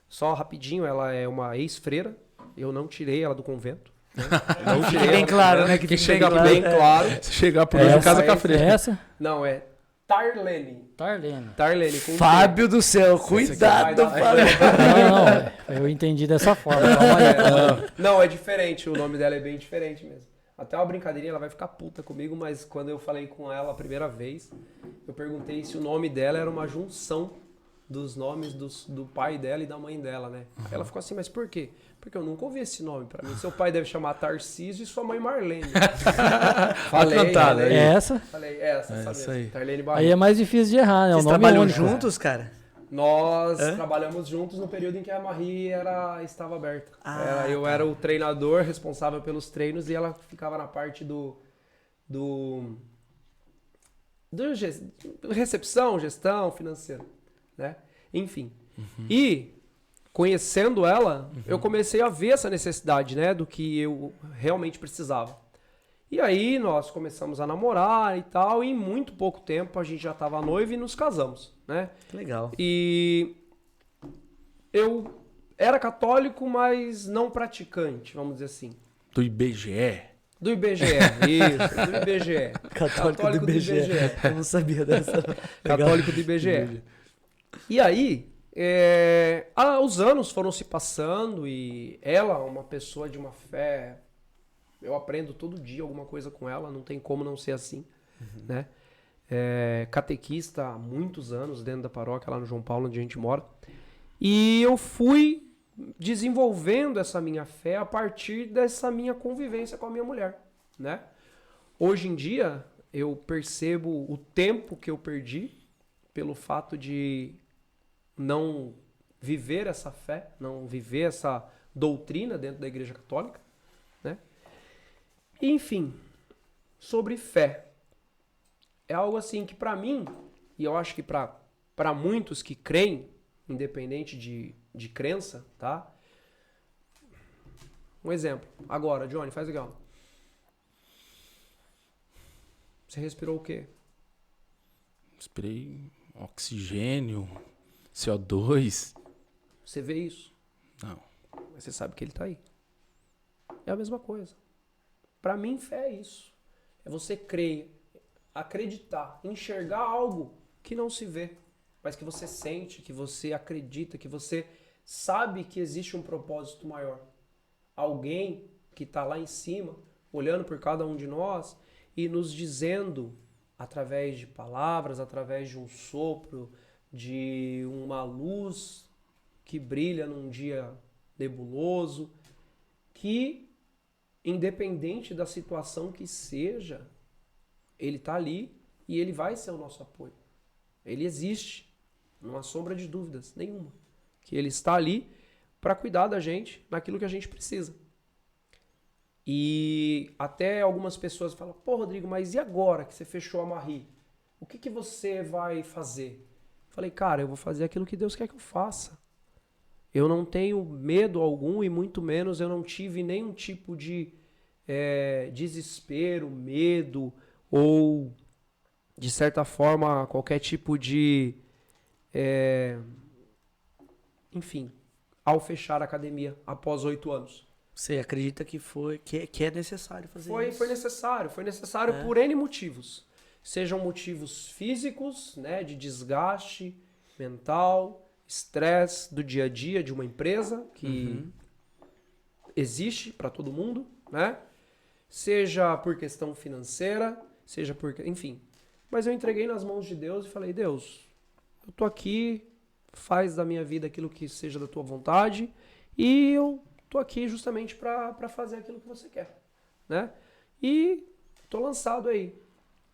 só rapidinho, ela é uma ex-freira, eu não tirei ela do convento. Né? Não tirei bem ela do claro, convento, né? Que que fique chega bem claro. Se chegar por hoje, casa com a freira. Essa? Não, é Tarlene. Tarlene. Tarlene, com Fábio do céu, cuidado, Fábio. Não, eu entendi dessa forma. Calma aí. Não, é diferente, o nome dela é bem diferente mesmo. Até uma brincadeirinha, ela vai ficar puta comigo, mas quando eu falei com ela a primeira vez, eu perguntei se o nome dela era uma junção dos nomes do pai dela e da mãe dela, né? Aí ela ficou assim, mas por quê? Porque eu nunca ouvi esse nome. Pra mim, seu pai deve chamar Tarcísio e sua mãe Marlene. Falei, cantada, É essa? Falei, essa Essa mesmo. aí. Tarlene Barreto. Aí é mais difícil de errar, né? Vocês o nome trabalham único. juntos, cara? Nós trabalhamos juntos no período em que a Marie estava aberta. Eu era o treinador responsável pelos treinos e ela ficava na parte do recepção, gestão, financeira, né? Enfim. E conhecendo ela, eu comecei a ver essa necessidade, né, do que eu realmente precisava. E aí nós começamos a namorar e tal, e em muito pouco tempo a gente já estava noivo e nos casamos, né? Que legal. E eu era católico, mas não praticante, vamos dizer assim. Do IBGE. Do IBGE, isso, do IBGE. Católico do IBGE. Eu não sabia dessa. Católico do IBGE. E aí, os anos foram se passando e ela, uma pessoa de uma fé, eu aprendo todo dia alguma coisa com ela, não tem como não ser assim, né? Catequista há muitos anos dentro da paróquia lá no João Paulo, onde a gente mora. E eu fui desenvolvendo essa minha fé a partir dessa minha convivência com a minha mulher, né? Hoje em dia, eu percebo o tempo que eu perdi pelo fato de não viver essa fé, não viver essa doutrina dentro da Igreja Católica, né? Enfim, sobre fé. É algo assim que para mim, e eu acho que para muitos que creem, independente de crença, tá? Um exemplo. Agora, Johnny, faz aqui, ó. Você respirou o quê? Respirei oxigênio, CO2. Você vê isso? Não. Mas você sabe que ele tá aí. É a mesma coisa. Para mim, fé é isso. É você crer, acreditar, enxergar algo que não se vê, mas que você sente, que você acredita, que você sabe que existe um propósito maior. Alguém que está lá em cima, olhando por cada um de nós e nos dizendo, através de palavras, através de um sopro, de uma luz que brilha num dia nebuloso, que, independente da situação que seja, ele está ali e ele vai ser o nosso apoio. Ele existe, não há sombra de dúvidas nenhuma, que ele está ali para cuidar da gente naquilo que a gente precisa. E até algumas pessoas falam, pô, Rodrigo, mas e agora que você fechou a Marie? O que você vai fazer? Falei, cara, eu vou fazer aquilo que Deus quer que eu faça. Eu não tenho medo algum e muito menos eu não tive nenhum tipo de desespero, medo ou, de certa forma, qualquer tipo de enfim, ao fechar a academia após 8 anos. Você acredita que que é necessário fazer isso? Foi necessário por N motivos. Sejam motivos físicos, né, de desgaste mental, estresse do dia a dia de uma empresa que existe para todo mundo, né? Seja por questão financeira, seja por... Enfim. Mas eu entreguei nas mãos de Deus e falei, Deus, eu tô aqui, faz da minha vida aquilo que seja da tua vontade e eu tô aqui justamente para fazer aquilo que você quer, né? E tô lançado aí.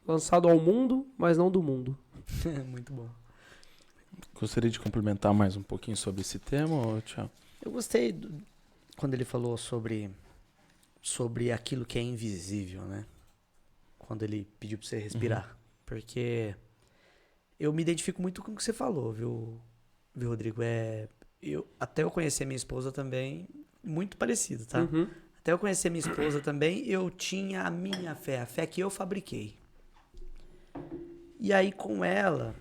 Lançado ao mundo, mas não do mundo. Muito bom. Gostaria de complementar mais um pouquinho sobre esse tema, Thiago? Eu gostei quando ele falou sobre aquilo que é invisível, né? Quando ele pediu pra você respirar. Porque eu me identifico muito com o que você falou, viu Rodrigo? Até eu conhecer minha esposa também, muito parecido, tá? Até eu conhecer minha esposa também, eu tinha a minha fé, a fé que eu fabriquei. E aí com ela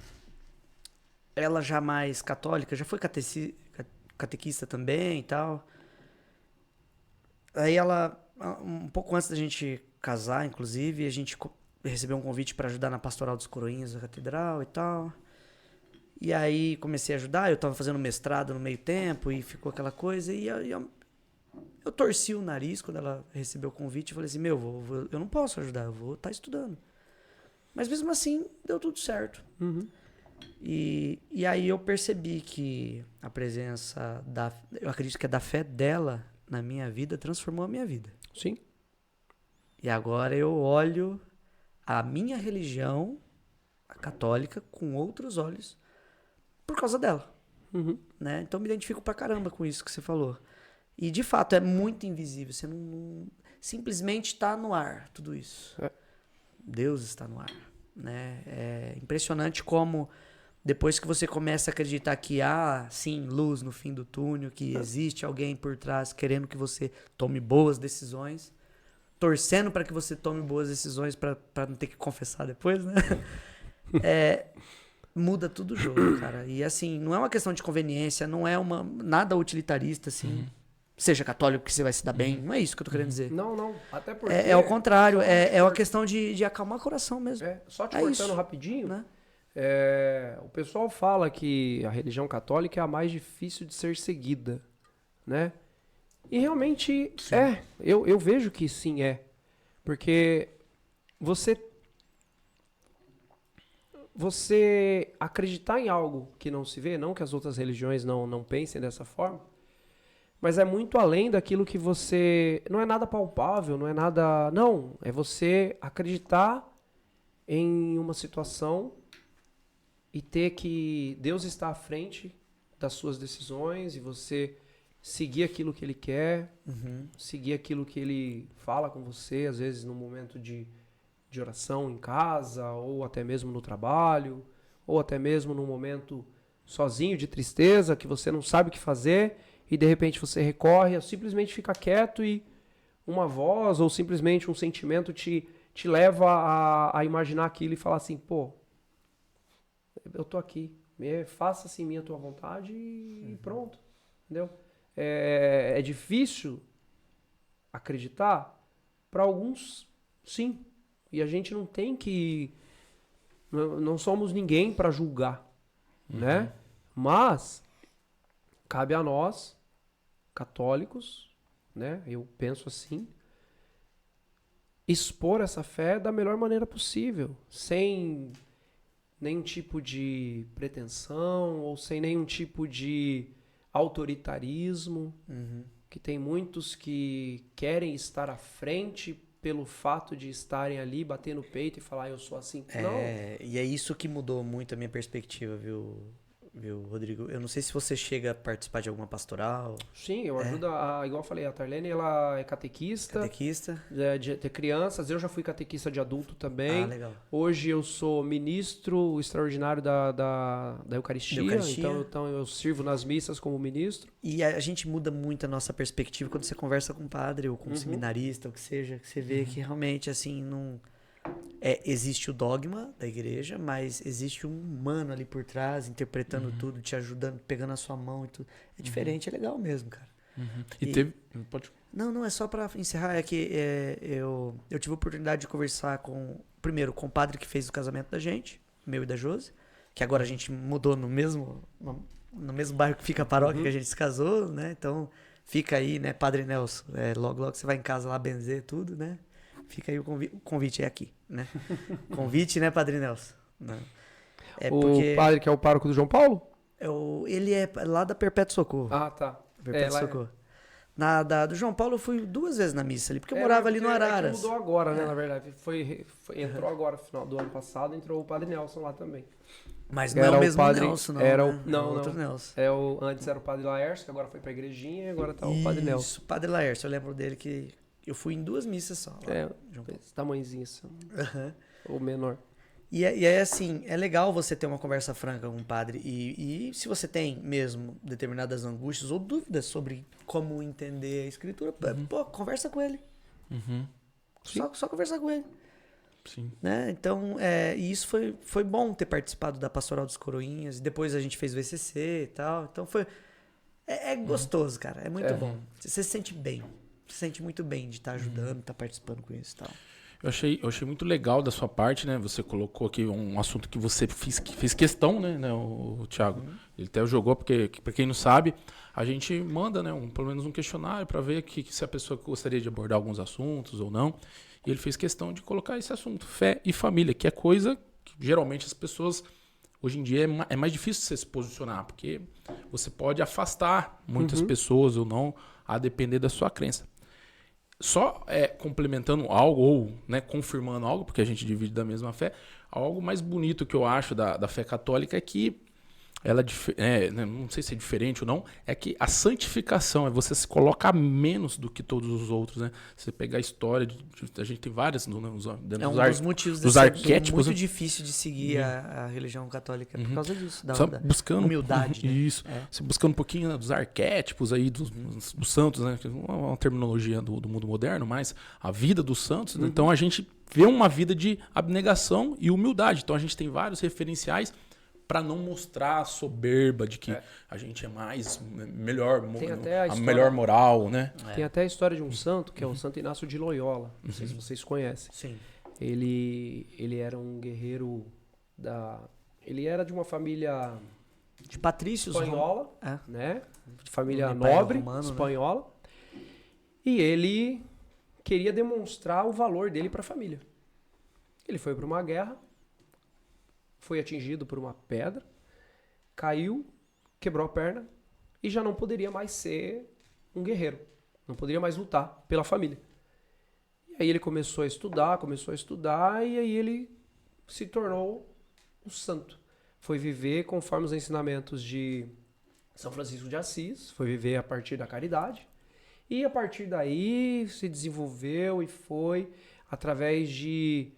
já mais católica, já foi catequista também e tal. Aí ela, um pouco antes da gente casar, inclusive, a gente recebeu um convite para ajudar na pastoral dos coroinhas da catedral e tal. E aí comecei a ajudar, eu tava fazendo mestrado no meio tempo e ficou aquela coisa. E eu torci o nariz quando ela recebeu o convite e falei assim, eu não posso ajudar, eu vou estar estudando. Mas mesmo assim, deu tudo certo. E aí eu percebi que a presença eu acredito que da fé dela na minha vida transformou a minha vida. Sim. E agora eu olho a minha religião, a católica, com outros olhos por causa dela. Né? Então eu me identifico pra caramba com isso que você falou. E de fato é muito invisível. Você não simplesmente está no ar, tudo isso. Deus está no ar. Né? É impressionante como depois que você começa a acreditar que há, sim, luz no fim do túnel, que existe alguém por trás querendo que você tome boas decisões, torcendo para que você tome boas decisões para não ter que confessar depois, né? Muda tudo o jogo, cara. E assim, não é uma questão de conveniência, não é nada utilitarista, assim. Seja católico que você vai se dar bem. Não é isso que eu tô querendo dizer. Não. Até porque... É ao contrário. É uma questão de acalmar o coração mesmo. Só te cortando isso, rapidinho, né? O pessoal fala que a religião católica é a mais difícil de ser seguida, né? E realmente eu vejo que sim é. Porque você acreditar em algo que não se vê, não que as outras religiões não pensem dessa forma, mas é muito além daquilo que você... Não é nada palpável, não é nada... Não, é você acreditar em uma situação e ter que Deus está à frente das suas decisões e você seguir aquilo que Ele quer, seguir aquilo que Ele fala com você, às vezes num momento de oração em casa, ou até mesmo no trabalho, ou até mesmo num momento sozinho de tristeza, que você não sabe o que fazer, e de repente você recorre, ou simplesmente fica quieto e uma voz, ou simplesmente um sentimento te leva a imaginar aquilo e falar assim, pô, eu tô aqui, faça assim minha tua vontade e pronto, entendeu? É difícil acreditar? Para alguns, sim. E a gente não tem que... Não somos ninguém para julgar, né? Mas cabe a nós, católicos, né? Eu penso assim, expor essa fé da melhor maneira possível, sem nenhum tipo de pretensão ou sem nenhum tipo de autoritarismo, que tem muitos que querem estar à frente pelo fato de estarem ali, bater no peito e falar, eu sou assim. Não. E é isso que mudou muito a minha perspectiva, viu, Rodrigo? Eu não sei se você chega a participar de alguma pastoral. Sim, eu ajudo, igual eu falei, a Tarlene, ela é catequista. De crianças. Eu já fui catequista de adulto também. Legal. Hoje eu sou ministro extraordinário da Eucaristia. Então eu sirvo nas missas como ministro. E a gente muda muito a nossa perspectiva quando você conversa com um padre ou com um seminarista, ou que seja, que você vê que realmente, assim, não... existe o dogma da igreja, mas existe um humano ali por trás, interpretando tudo, te ajudando, pegando a sua mão e tudo. É diferente, é legal mesmo, cara. E teve... Pode... Não, é só pra encerrar, é que eu tive a oportunidade de conversar primeiro com o padre que fez o casamento da gente, meu e da Josi, que agora a gente mudou no mesmo bairro que fica a paróquia que a gente se casou, né? Então, fica aí, né, Padre Nelson, logo você vai em casa lá benzer tudo, né? Fica aí o convite, é aqui, né? Convite, né, Padre Nelson? Não. O padre que é o pároco do João Paulo? Ele é lá da Perpétuo Socorro. Ah, tá. Perpétuo Socorro. Do João Paulo eu fui 2 vezes na missa ali, porque eu morava ali no É que Araras. mudou agora, né, na verdade. Entrou agora, no final do ano passado, entrou o Padre Nelson lá também. Mas não é o mesmo Nelson, não. Era né? não, outro não. Nelson. Antes era o Padre Laércio, que agora foi pra igrejinha, e agora tá o Padre Nelson. Isso, Padre Laércio. Eu lembro dele que eu fui em 2 missas só. Lá, Esse tamanhozinho assim. Ou menor. E aí, assim, é legal você ter uma conversa franca com o padre. E se você tem mesmo determinadas angústias ou dúvidas sobre como entender a escritura, pô, conversa com ele. Só conversar com ele. Sim. Né? Então, e isso foi bom ter participado da Pastoral dos Coroinhas. E depois a gente fez o ECC e tal. Então é gostoso, cara. É muito bom. Você se sente bem. Você se sente muito bem de estar ajudando, estar participando com isso e tal. Eu achei muito legal da sua parte, né? Você colocou aqui um assunto que você fez questão, né, o Thiago? Ele até jogou, porque, pra quem não sabe, a gente manda, né, pelo menos um questionário para ver se a pessoa gostaria de abordar alguns assuntos ou não. E ele fez questão de colocar esse assunto, fé e família, que é coisa que geralmente as pessoas, hoje em dia, é mais difícil você se posicionar, porque você pode afastar muitas pessoas ou não, a depender da sua crença. Só complementando algo ou, né, confirmando algo, porque a gente divide da mesma fé, algo mais bonito que eu acho da fé católica é que ela não sei se é diferente ou não, é que a santificação você se coloca menos do que todos os outros, né? Você pegar a história, a gente tem várias dentro dos motivos dos de arquétipos, muito difícil de seguir a religião católica por causa disso, da buscando humildade. Né? Isso. Você buscando um pouquinho, né, dos arquétipos aí dos santos, né? Uma terminologia do mundo moderno, mas a vida dos santos. Então a gente vê uma vida de abnegação e humildade. Então a gente tem vários referenciais para não mostrar a soberba de que a gente é melhor moral, né? Tem até a história de um santo, que é o Santo Inácio de Loyola. Não sei se vocês conhecem. Sim. Ele era um guerreiro ele era de uma família de patrícios espanhola, né? De família nobre romano, espanhola. Né? E ele queria demonstrar o valor dele para a família. Ele foi para uma guerra, foi atingido por uma pedra, caiu, quebrou a perna e já não poderia mais ser um guerreiro. Não poderia mais lutar pela família. E aí ele começou a estudar e aí ele se tornou um santo. Foi viver conforme os ensinamentos de São Francisco de Assis, foi viver a partir da caridade. E a partir daí se desenvolveu e foi através de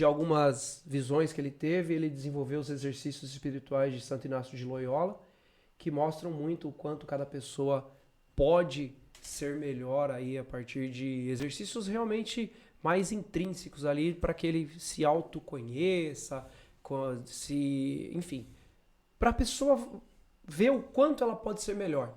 algumas visões que ele teve, ele desenvolveu os exercícios espirituais de Santo Inácio de Loyola, que mostram muito o quanto cada pessoa pode ser melhor aí a partir de exercícios realmente mais intrínsecos ali para que ele se autoconheça, enfim, para a pessoa ver o quanto ela pode ser melhor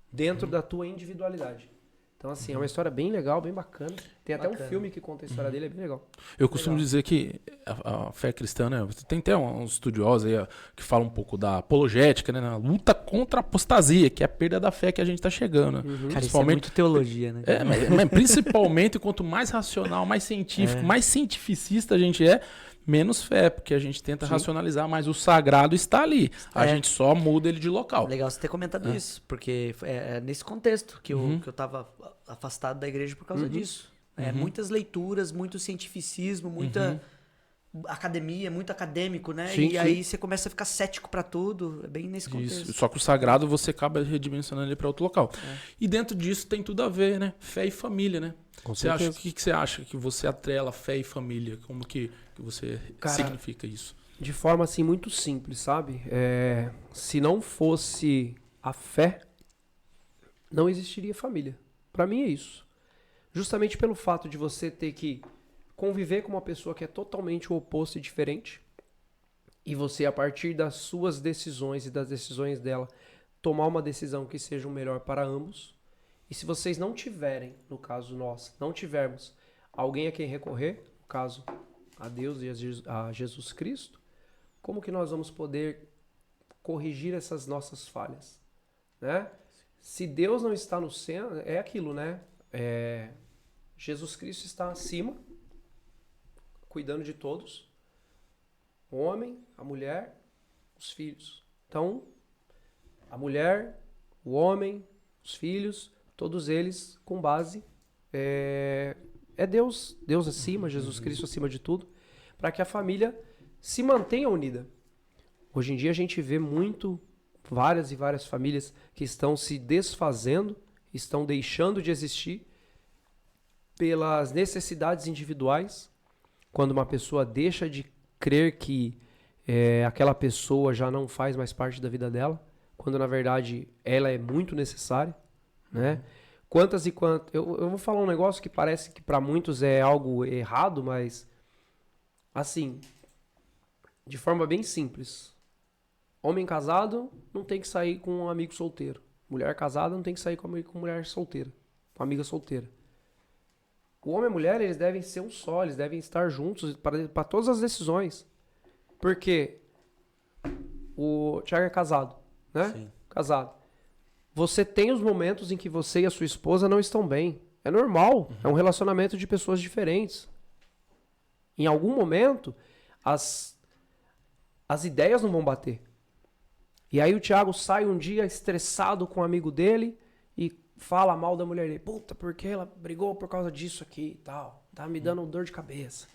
dentro da tua individualidade. Então, assim, é uma história bem legal, bem bacana. Tem até um filme que conta a história dele, é bem legal. Eu costumo dizer que a fé cristã, né? Tem até uns estudiosos aí que falam um pouco da apologética, né? Na luta contra a apostasia, que é a perda da fé que a gente tá chegando. Né? Cara, isso é muito teologia, né? Mas principalmente quanto mais racional, mais científico, mais cientificista a gente menos fé, porque a gente tenta racionalizar, mas o sagrado está ali. A gente só muda ele de local. Legal você ter comentado isso, porque é nesse contexto que eu tava afastado da igreja por causa disso. Muitas leituras, muito cientificismo, muita academia, muito acadêmico, né? Sim, aí você começa a ficar cético pra tudo. É bem nesse contexto. Isso. Só que o sagrado você acaba redimensionando ele para outro local. E dentro disso tem tudo a ver, né? Fé e família, né? O que você acha que você atrela fé e família? Como que você significa isso? De forma assim muito simples, sabe? Se não fosse a fé, não existiria família. Para mim é isso. Justamente pelo fato de você ter que conviver com uma pessoa que é totalmente o oposto e diferente, e você, a partir das suas decisões e das decisões dela, tomar uma decisão que seja o melhor para ambos. E se vocês não tiverem, no caso nós, não tivermos alguém a quem recorrer, no caso a Deus e a Jesus Cristo, como que nós vamos poder corrigir essas nossas falhas, né? Se Deus não está no centro, é aquilo, né? Jesus Cristo está acima, cuidando de todos, o homem, a mulher, os filhos. Então, a mulher, o homem, os filhos, todos eles com base é Deus acima, Jesus Cristo acima de tudo, para que a família se mantenha unida. Hoje em dia a gente vê várias e várias famílias que estão se desfazendo, estão deixando de existir pelas necessidades individuais, quando uma pessoa deixa de crer que aquela pessoa já não faz mais parte da vida dela, quando na verdade ela é muito necessária, né? Quantas e quantas... Eu vou falar um negócio que parece que para muitos é algo errado, mas assim, de forma bem simples. Homem casado não tem que sair com um amigo solteiro. Mulher casada não tem que sair com mulher solteira, com amiga solteira. O homem e a mulher, eles devem ser um só, eles devem estar juntos para todas as decisões. Porque o Thiago é casado, né? Sim. Casado. Você tem os momentos em que você e a sua esposa não estão bem. É normal. É um relacionamento de pessoas diferentes. Em algum momento, as ideias não vão bater. E aí o Thiago sai um dia estressado com um amigo dele e fala mal da mulher dele. Puta, porque ela brigou por causa disso aqui e tal. Tá me dando dor de cabeça.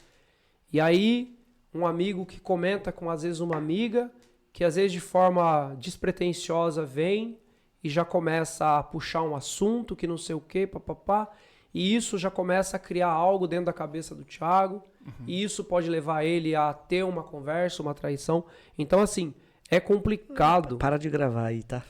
E aí, um amigo que comenta com, às vezes, uma amiga, que às vezes de forma despretensiosa vem e já começa a puxar um assunto que não sei o que, papapá. E isso já começa a criar algo dentro da cabeça do Thiago. E isso pode levar ele a ter uma conversa, uma traição. Então, assim, é complicado. Para de gravar aí, tá?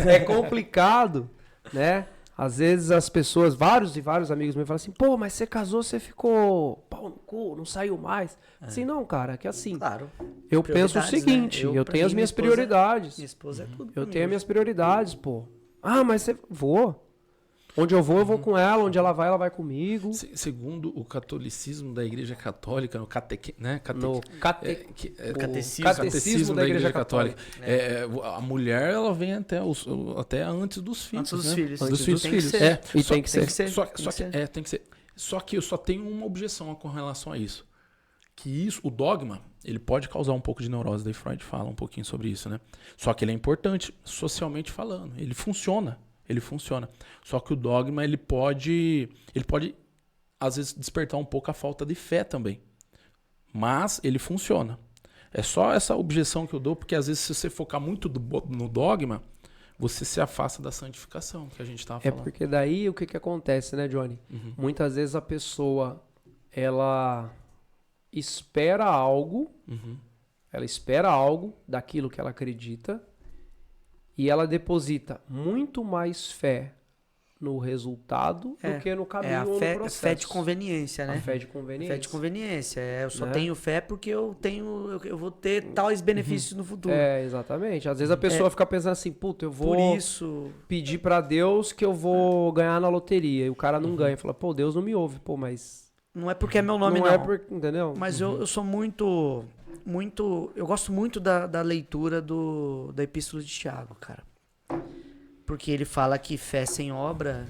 É complicado, né? Às vezes as pessoas, vários e vários amigos me falam assim, pô, mas você casou, você ficou pau no cu, não saiu mais. Assim, não, cara, que assim, Claro. eu penso o seguinte, né? eu tenho as minhas prioridades. Minha esposa é tudo. Eu tenho as minhas prioridades, pô. Ah, mas você... Vou. Onde eu vou com ela. Onde ela vai comigo. Segundo o catolicismo da Igreja Católica, no catecismo da Igreja Católica. A mulher, ela vem até antes dos filhos. Antes dos filhos. Dos filhos. Tem que ser. E tem que ser. Tem que ser. Só que eu só tenho uma objeção com relação a isso. Que isso, o dogma, ele pode causar um pouco de neurose. Daí Freud fala um pouquinho sobre isso, né? Só que ele é importante, socialmente falando. Ele funciona. Só que o dogma, ele pode, às vezes, despertar um pouco a falta de fé também. Mas ele funciona. É só essa objeção que eu dou, porque às vezes, se você focar muito no dogma, você se afasta da santificação, que a gente estava falando. É porque daí o que acontece, né, Johnny? Muitas vezes a pessoa, ela espera algo, daquilo que ela acredita, e ela deposita muito mais fé no resultado do que no caminho ou no processo. Fé de conveniência, né? A fé de conveniência. Fé de conveniência. Eu só tenho fé porque eu vou ter tais benefícios no futuro. Exatamente. Às vezes a pessoa fica pensando assim, puta, eu vou pedir pra Deus que eu vou ganhar na loteria. E o cara não ganha. Fala, pô, Deus não me ouve. Pô, mas... Não é porque é meu nome, não. Entendeu? Mas eu sou muito... Eu gosto muito da leitura da Epístola de Tiago, cara. Porque ele fala que fé sem obra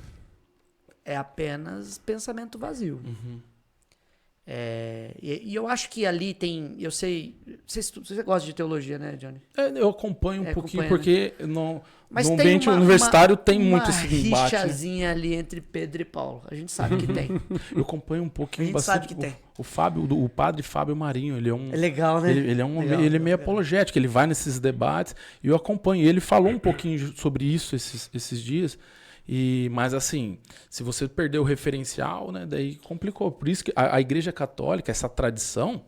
é apenas pensamento vazio. E eu acho que ali tem... Eu sei... Você gosta de teologia, né, Johnny? Eu acompanho um pouquinho, porque no Mas ambiente universitário tem muito esse debate. Uma rixazinha ali entre Pedro e Paulo. A gente sabe que tem. Eu acompanho um pouquinho. A gente sabe que tem. O padre Fábio Marinho, ele é um... É legal, né? Ele é meio apologético, ele vai nesses debates e eu acompanho. Ele falou um pouquinho sobre isso esses dias. Mas assim, se você perdeu o referencial, né, daí complicou. Por isso que a Igreja Católica, essa tradição,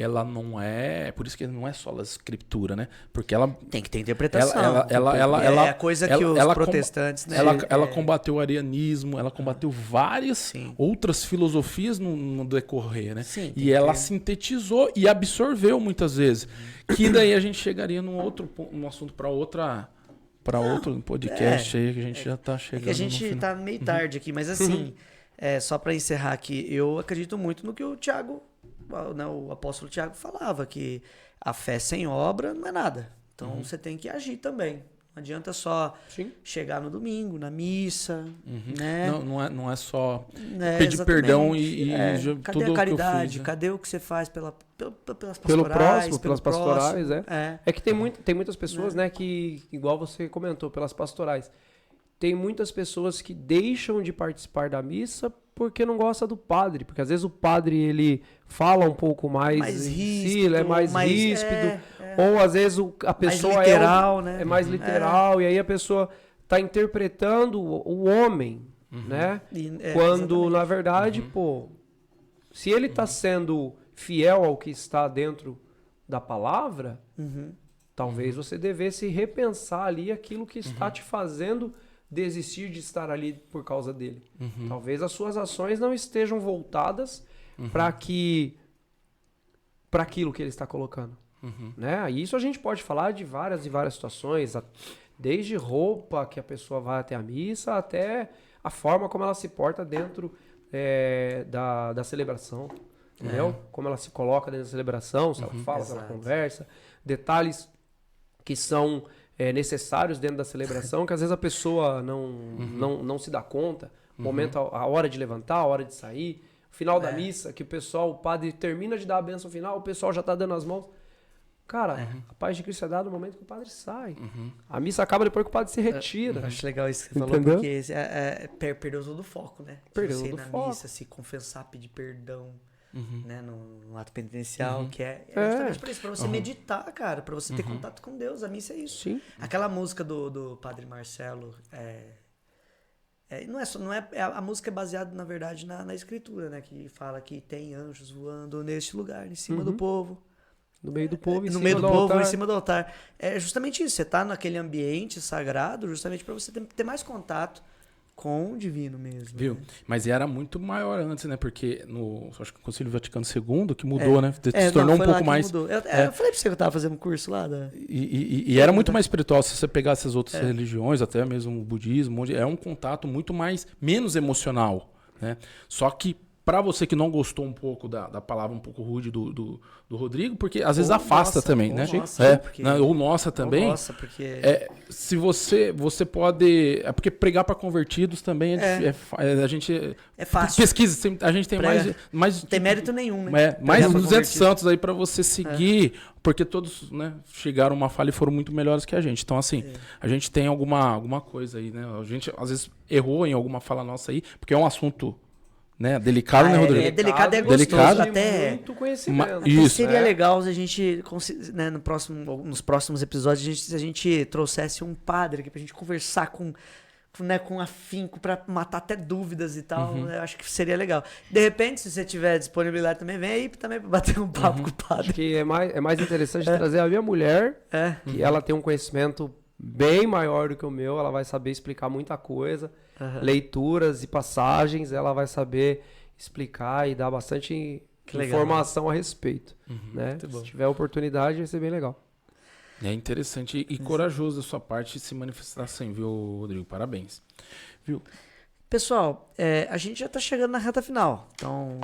ela não é... Por isso que não é só a escritura, né? Porque ela... Tem que ter interpretação. Ela é a coisa que os protestantes... Né, ela combateu o arianismo, ela combateu várias outras filosofias no decorrer, né? Sim, e ela sintetizou e absorveu muitas vezes. Que daí a gente chegaria num assunto para outro podcast aí, que a gente já tá chegando. É que a gente tá meio tarde aqui, mas assim, só para encerrar aqui, eu acredito muito no que o Tiago, né, o apóstolo Tiago falava, que a fé sem obra não é nada. Então você tem que agir também. Não adianta só chegar no domingo, na missa, né? Não é só pedir perdão e cadê tudo a caridade? que eu fiz, né? Cadê o que você faz pelas pastorais? Pelo próximo, pelas próximo? pastorais, É que tem muitas pessoas, né, que, igual você comentou, pelas pastorais, tem muitas pessoas que deixam de participar da missa porque não gosta do padre, porque às vezes o padre, ele fala um pouco mais ríspido, é mais ríspido, ou às vezes a pessoa mais literal, né? É mais literal, e aí a pessoa está interpretando o homem, né? Quando, exatamente. Na verdade, se ele está sendo fiel ao que está dentro da palavra, talvez você devesse repensar ali aquilo que está te fazendo desistir de estar ali por causa dele. Talvez as suas ações não estejam voltadas para aquilo que ele está colocando. Né? E isso a gente pode falar de várias e várias situações, desde roupa que a pessoa vai até a missa, até a forma como ela se porta dentro da celebração. Entendeu? Como ela se coloca dentro da celebração, se ela fala, se ela conversa, detalhes que são necessários dentro da celebração, que às vezes a pessoa não se dá conta. O momento, a hora de levantar, a hora de sair, o final da missa, que o padre termina de dar a bênção final, o pessoal já está dando as mãos. Cara, a paz de Cristo é dada no momento que o padre sai. A missa acaba depois que o padre se retira. Eu acho legal isso que você falou, porque perdeu todo o foco, né? Perdeu você todo ir o na foco. missa, se confessar, pedir perdão. Né, no ato penitencial, que é justamente por isso, pra você meditar, cara, pra você ter contato com Deus. A missa é isso. Sim. Aquela música do Padre Marcelo, a música é baseada, na verdade, na escritura, né, que fala que tem anjos voando neste lugar, em cima do povo. No meio do povo, em cima do altar. É justamente isso, você tá naquele ambiente sagrado justamente pra você ter mais contato com o divino mesmo. Viu? Né? Mas era muito maior antes, né? Porque acho que o Concílio Vaticano II que mudou, né? Se tornou um pouco mais... Eu falei pra você que eu tava fazendo curso lá. E era muito mais espiritual. Se você pegasse as outras religiões, até mesmo o budismo, é um contato muito menos emocional, né? Só que para você que não gostou um pouco da palavra um pouco rude do Rodrigo, porque às vezes afasta também, né? Ou nossa também. Nossa, porque... se você pode... É porque pregar para convertidos também a gente... É fácil. Pesquisa, a gente tem mais... Não tem mérito nenhum, né? Mais 200 santos aí para você seguir, porque todos, né, chegaram a uma falha e foram muito melhores que a gente. Então, assim, a gente tem alguma coisa aí, né? A gente, às vezes, errou em alguma fala nossa aí, porque é um assunto... Né? Delicado, né, Rodrigo? É delicado, é gostoso. Delicado. Até muito conhecimento. Isso, seria legal se a gente, né, nos próximos episódios, se a gente trouxesse um padre aqui pra gente conversar com afinco, pra matar até dúvidas e tal. Eu acho que seria legal. De repente, se você tiver disponibilidade também, vem aí também pra bater um papo com o padre. Acho que é mais interessante trazer a minha mulher, que ela tem um conhecimento bem maior do que o meu, ela vai saber explicar muita coisa. Leituras e passagens, ela vai saber explicar e dar bastante informação a respeito. Né? Se tiver oportunidade, vai ser bem legal. É interessante e corajoso da sua parte se manifestar assim, viu, Rodrigo? Parabéns. Viu? Pessoal, a gente já tá chegando na reta final. Então,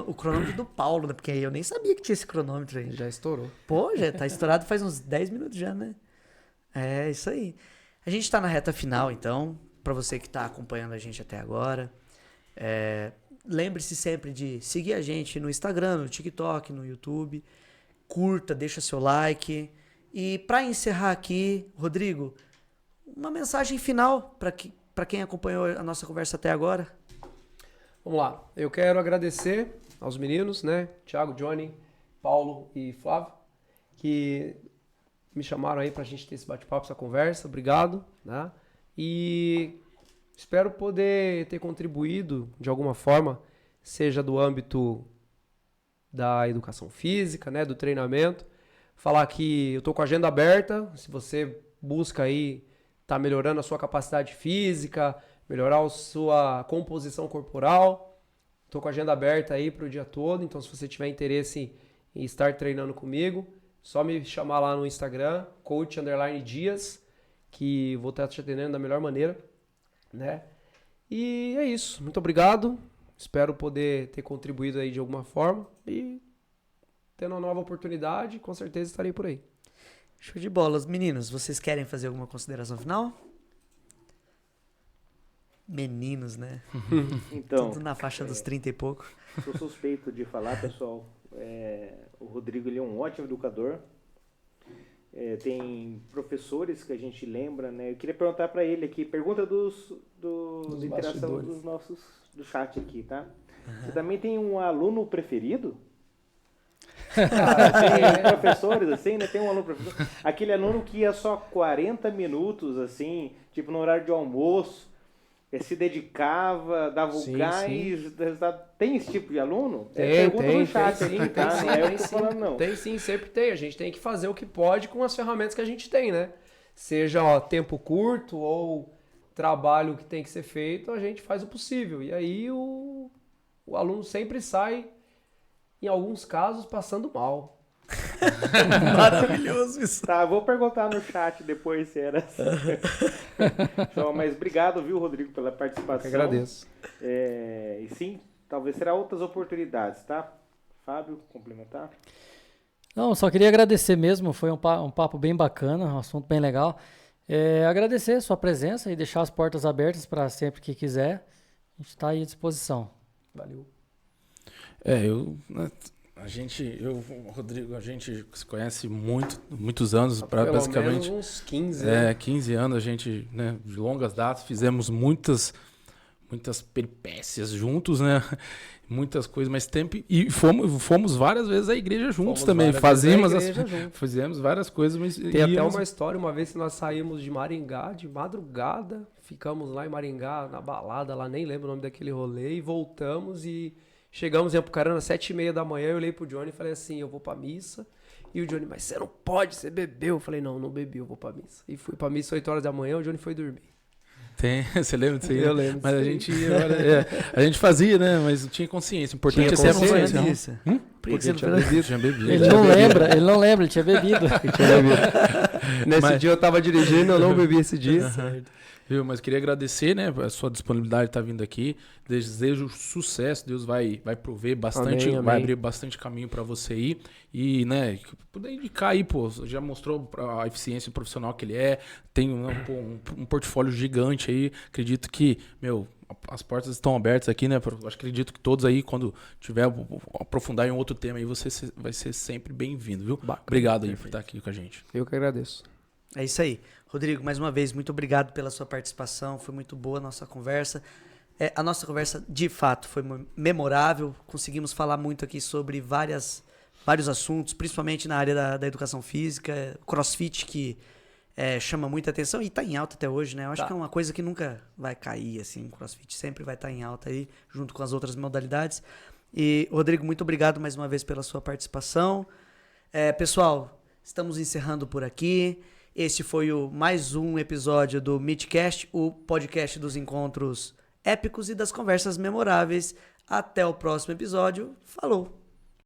o cronômetro do Paulo, né? Porque eu nem sabia que tinha esse cronômetro aí. Já estourou. Pô, já tá estourado faz uns 10 minutos já, né? É isso aí. A gente tá na reta final, então... Para você que está acompanhando a gente até agora, lembre-se sempre de seguir a gente no Instagram, no TikTok, no YouTube. Curta, deixa seu like. E para encerrar aqui, Rodrigo, uma mensagem final para quem acompanhou a nossa conversa até agora. Vamos lá. Eu quero agradecer aos meninos, né? Thiago, Johnny, Paulo e Flávio, que me chamaram aí para a gente ter esse bate-papo, essa conversa. Obrigado, né? E espero poder ter contribuído de alguma forma, seja do âmbito da educação física, né, do treinamento. Falar que eu tô com a agenda aberta, se você busca aí tá melhorando a sua capacidade física, melhorar a sua composição corporal, tô com a agenda aberta aí pro dia todo, então se você tiver interesse em estar treinando comigo, só me chamar lá no Instagram, coach_dias, que vou estar te atendendo da melhor maneira, né? E é isso, muito obrigado, espero poder ter contribuído aí de alguma forma e tendo uma nova oportunidade, com certeza estarei por aí. Show de bolas. Meninos, vocês querem fazer alguma consideração final? Meninos, né? Então, Tudo na faixa dos 30 e pouco. sou suspeito de falar, pessoal. O Rodrigo, ele é um ótimo educador. Tem professores que a gente lembra, né? Eu queria perguntar para ele aqui, pergunta dos interação dos nossos, do chat aqui, tá? Você também tem um aluno preferido? Tem professores assim, né? Tem um aluno professor. Aquele aluno que ia só 40 minutos, assim, tipo no horário de almoço, se dedicava, dava o gás. Tem esse tipo de aluno? Pergunta no chat aqui, tá? Não é eu que tô falando, não. Tem sim, sempre tem. A gente tem que fazer o que pode com as ferramentas que a gente tem, né? Seja tempo curto ou trabalho que tem que ser feito, a gente faz o possível. E aí o aluno sempre sai, em alguns casos, passando mal. Maravilhoso isso. Tá, vou perguntar no chat depois se era assim. Então, mas obrigado, viu, Rodrigo, pela participação. Eu agradeço. E sim, talvez será outras oportunidades, tá? Fábio, complementar? Não, só queria agradecer mesmo, foi um papo bem bacana, um assunto bem legal. Agradecer a sua presença e deixar as portas abertas para sempre que quiser. A gente está aí à disposição. Valeu. Rodrigo, a gente se conhece muitos anos, Pelo basicamente. menos uns 15, né? 15 anos, a gente, né, de longas datas, fizemos muitas peripécias juntos, né? Muitas coisas, mas e fomos várias vezes à igreja juntos também. Fizemos várias coisas, mas tem até uma história, uma vez que nós saímos de Maringá, de madrugada, ficamos lá em Maringá, na balada, lá nem lembro o nome daquele rolê, e voltamos e chegamos em Apucarana às 7h30 da manhã, eu olhei pro Johnny e falei assim, eu vou pra missa. E o Johnny, mas você não pode, você bebeu. Eu falei, não bebi, eu vou pra missa. E fui pra missa 8 horas da manhã, o Johnny foi dormir. Você lembra disso aí? Eu lembro. Mas a gente fazia, né? Mas não tinha consciência. O importante é ser consciência. Por que você não Tinha bebido. Ele não lembra, ele tinha bebido. Nesse dia eu tava dirigindo, eu não bebi esse dia. Viu? Mas queria agradecer, né, a sua disponibilidade de estar vindo aqui. Desejo sucesso, Deus vai prover bastante, Amém. vai abrir bastante caminho para você ir. E, né, poder indicar aí, pô, já mostrou a eficiência profissional que ele é, tem um portfólio gigante aí. Acredito que, as portas estão abertas aqui, né? Acredito que todos aí, quando tiver aprofundar em outro tema aí, você vai ser sempre bem-vindo, viu? Bacana. Obrigado aí por estar aqui com a gente. Eu que agradeço. É isso aí. Rodrigo, mais uma vez, muito obrigado pela sua participação. Foi muito boa a nossa conversa. A nossa conversa, de fato, foi memorável. Conseguimos falar muito aqui sobre vários assuntos, principalmente na área da educação física, crossfit, que chama muita atenção e está em alta até hoje, né? Eu acho que é uma coisa que nunca vai cair, assim. O crossfit sempre vai estar em alta aí, junto com as outras modalidades. E, Rodrigo, muito obrigado mais uma vez pela sua participação. Pessoal, estamos encerrando por aqui. Este foi mais um episódio do MeetCast, o podcast dos encontros épicos e das conversas memoráveis. Até o próximo episódio. Falou!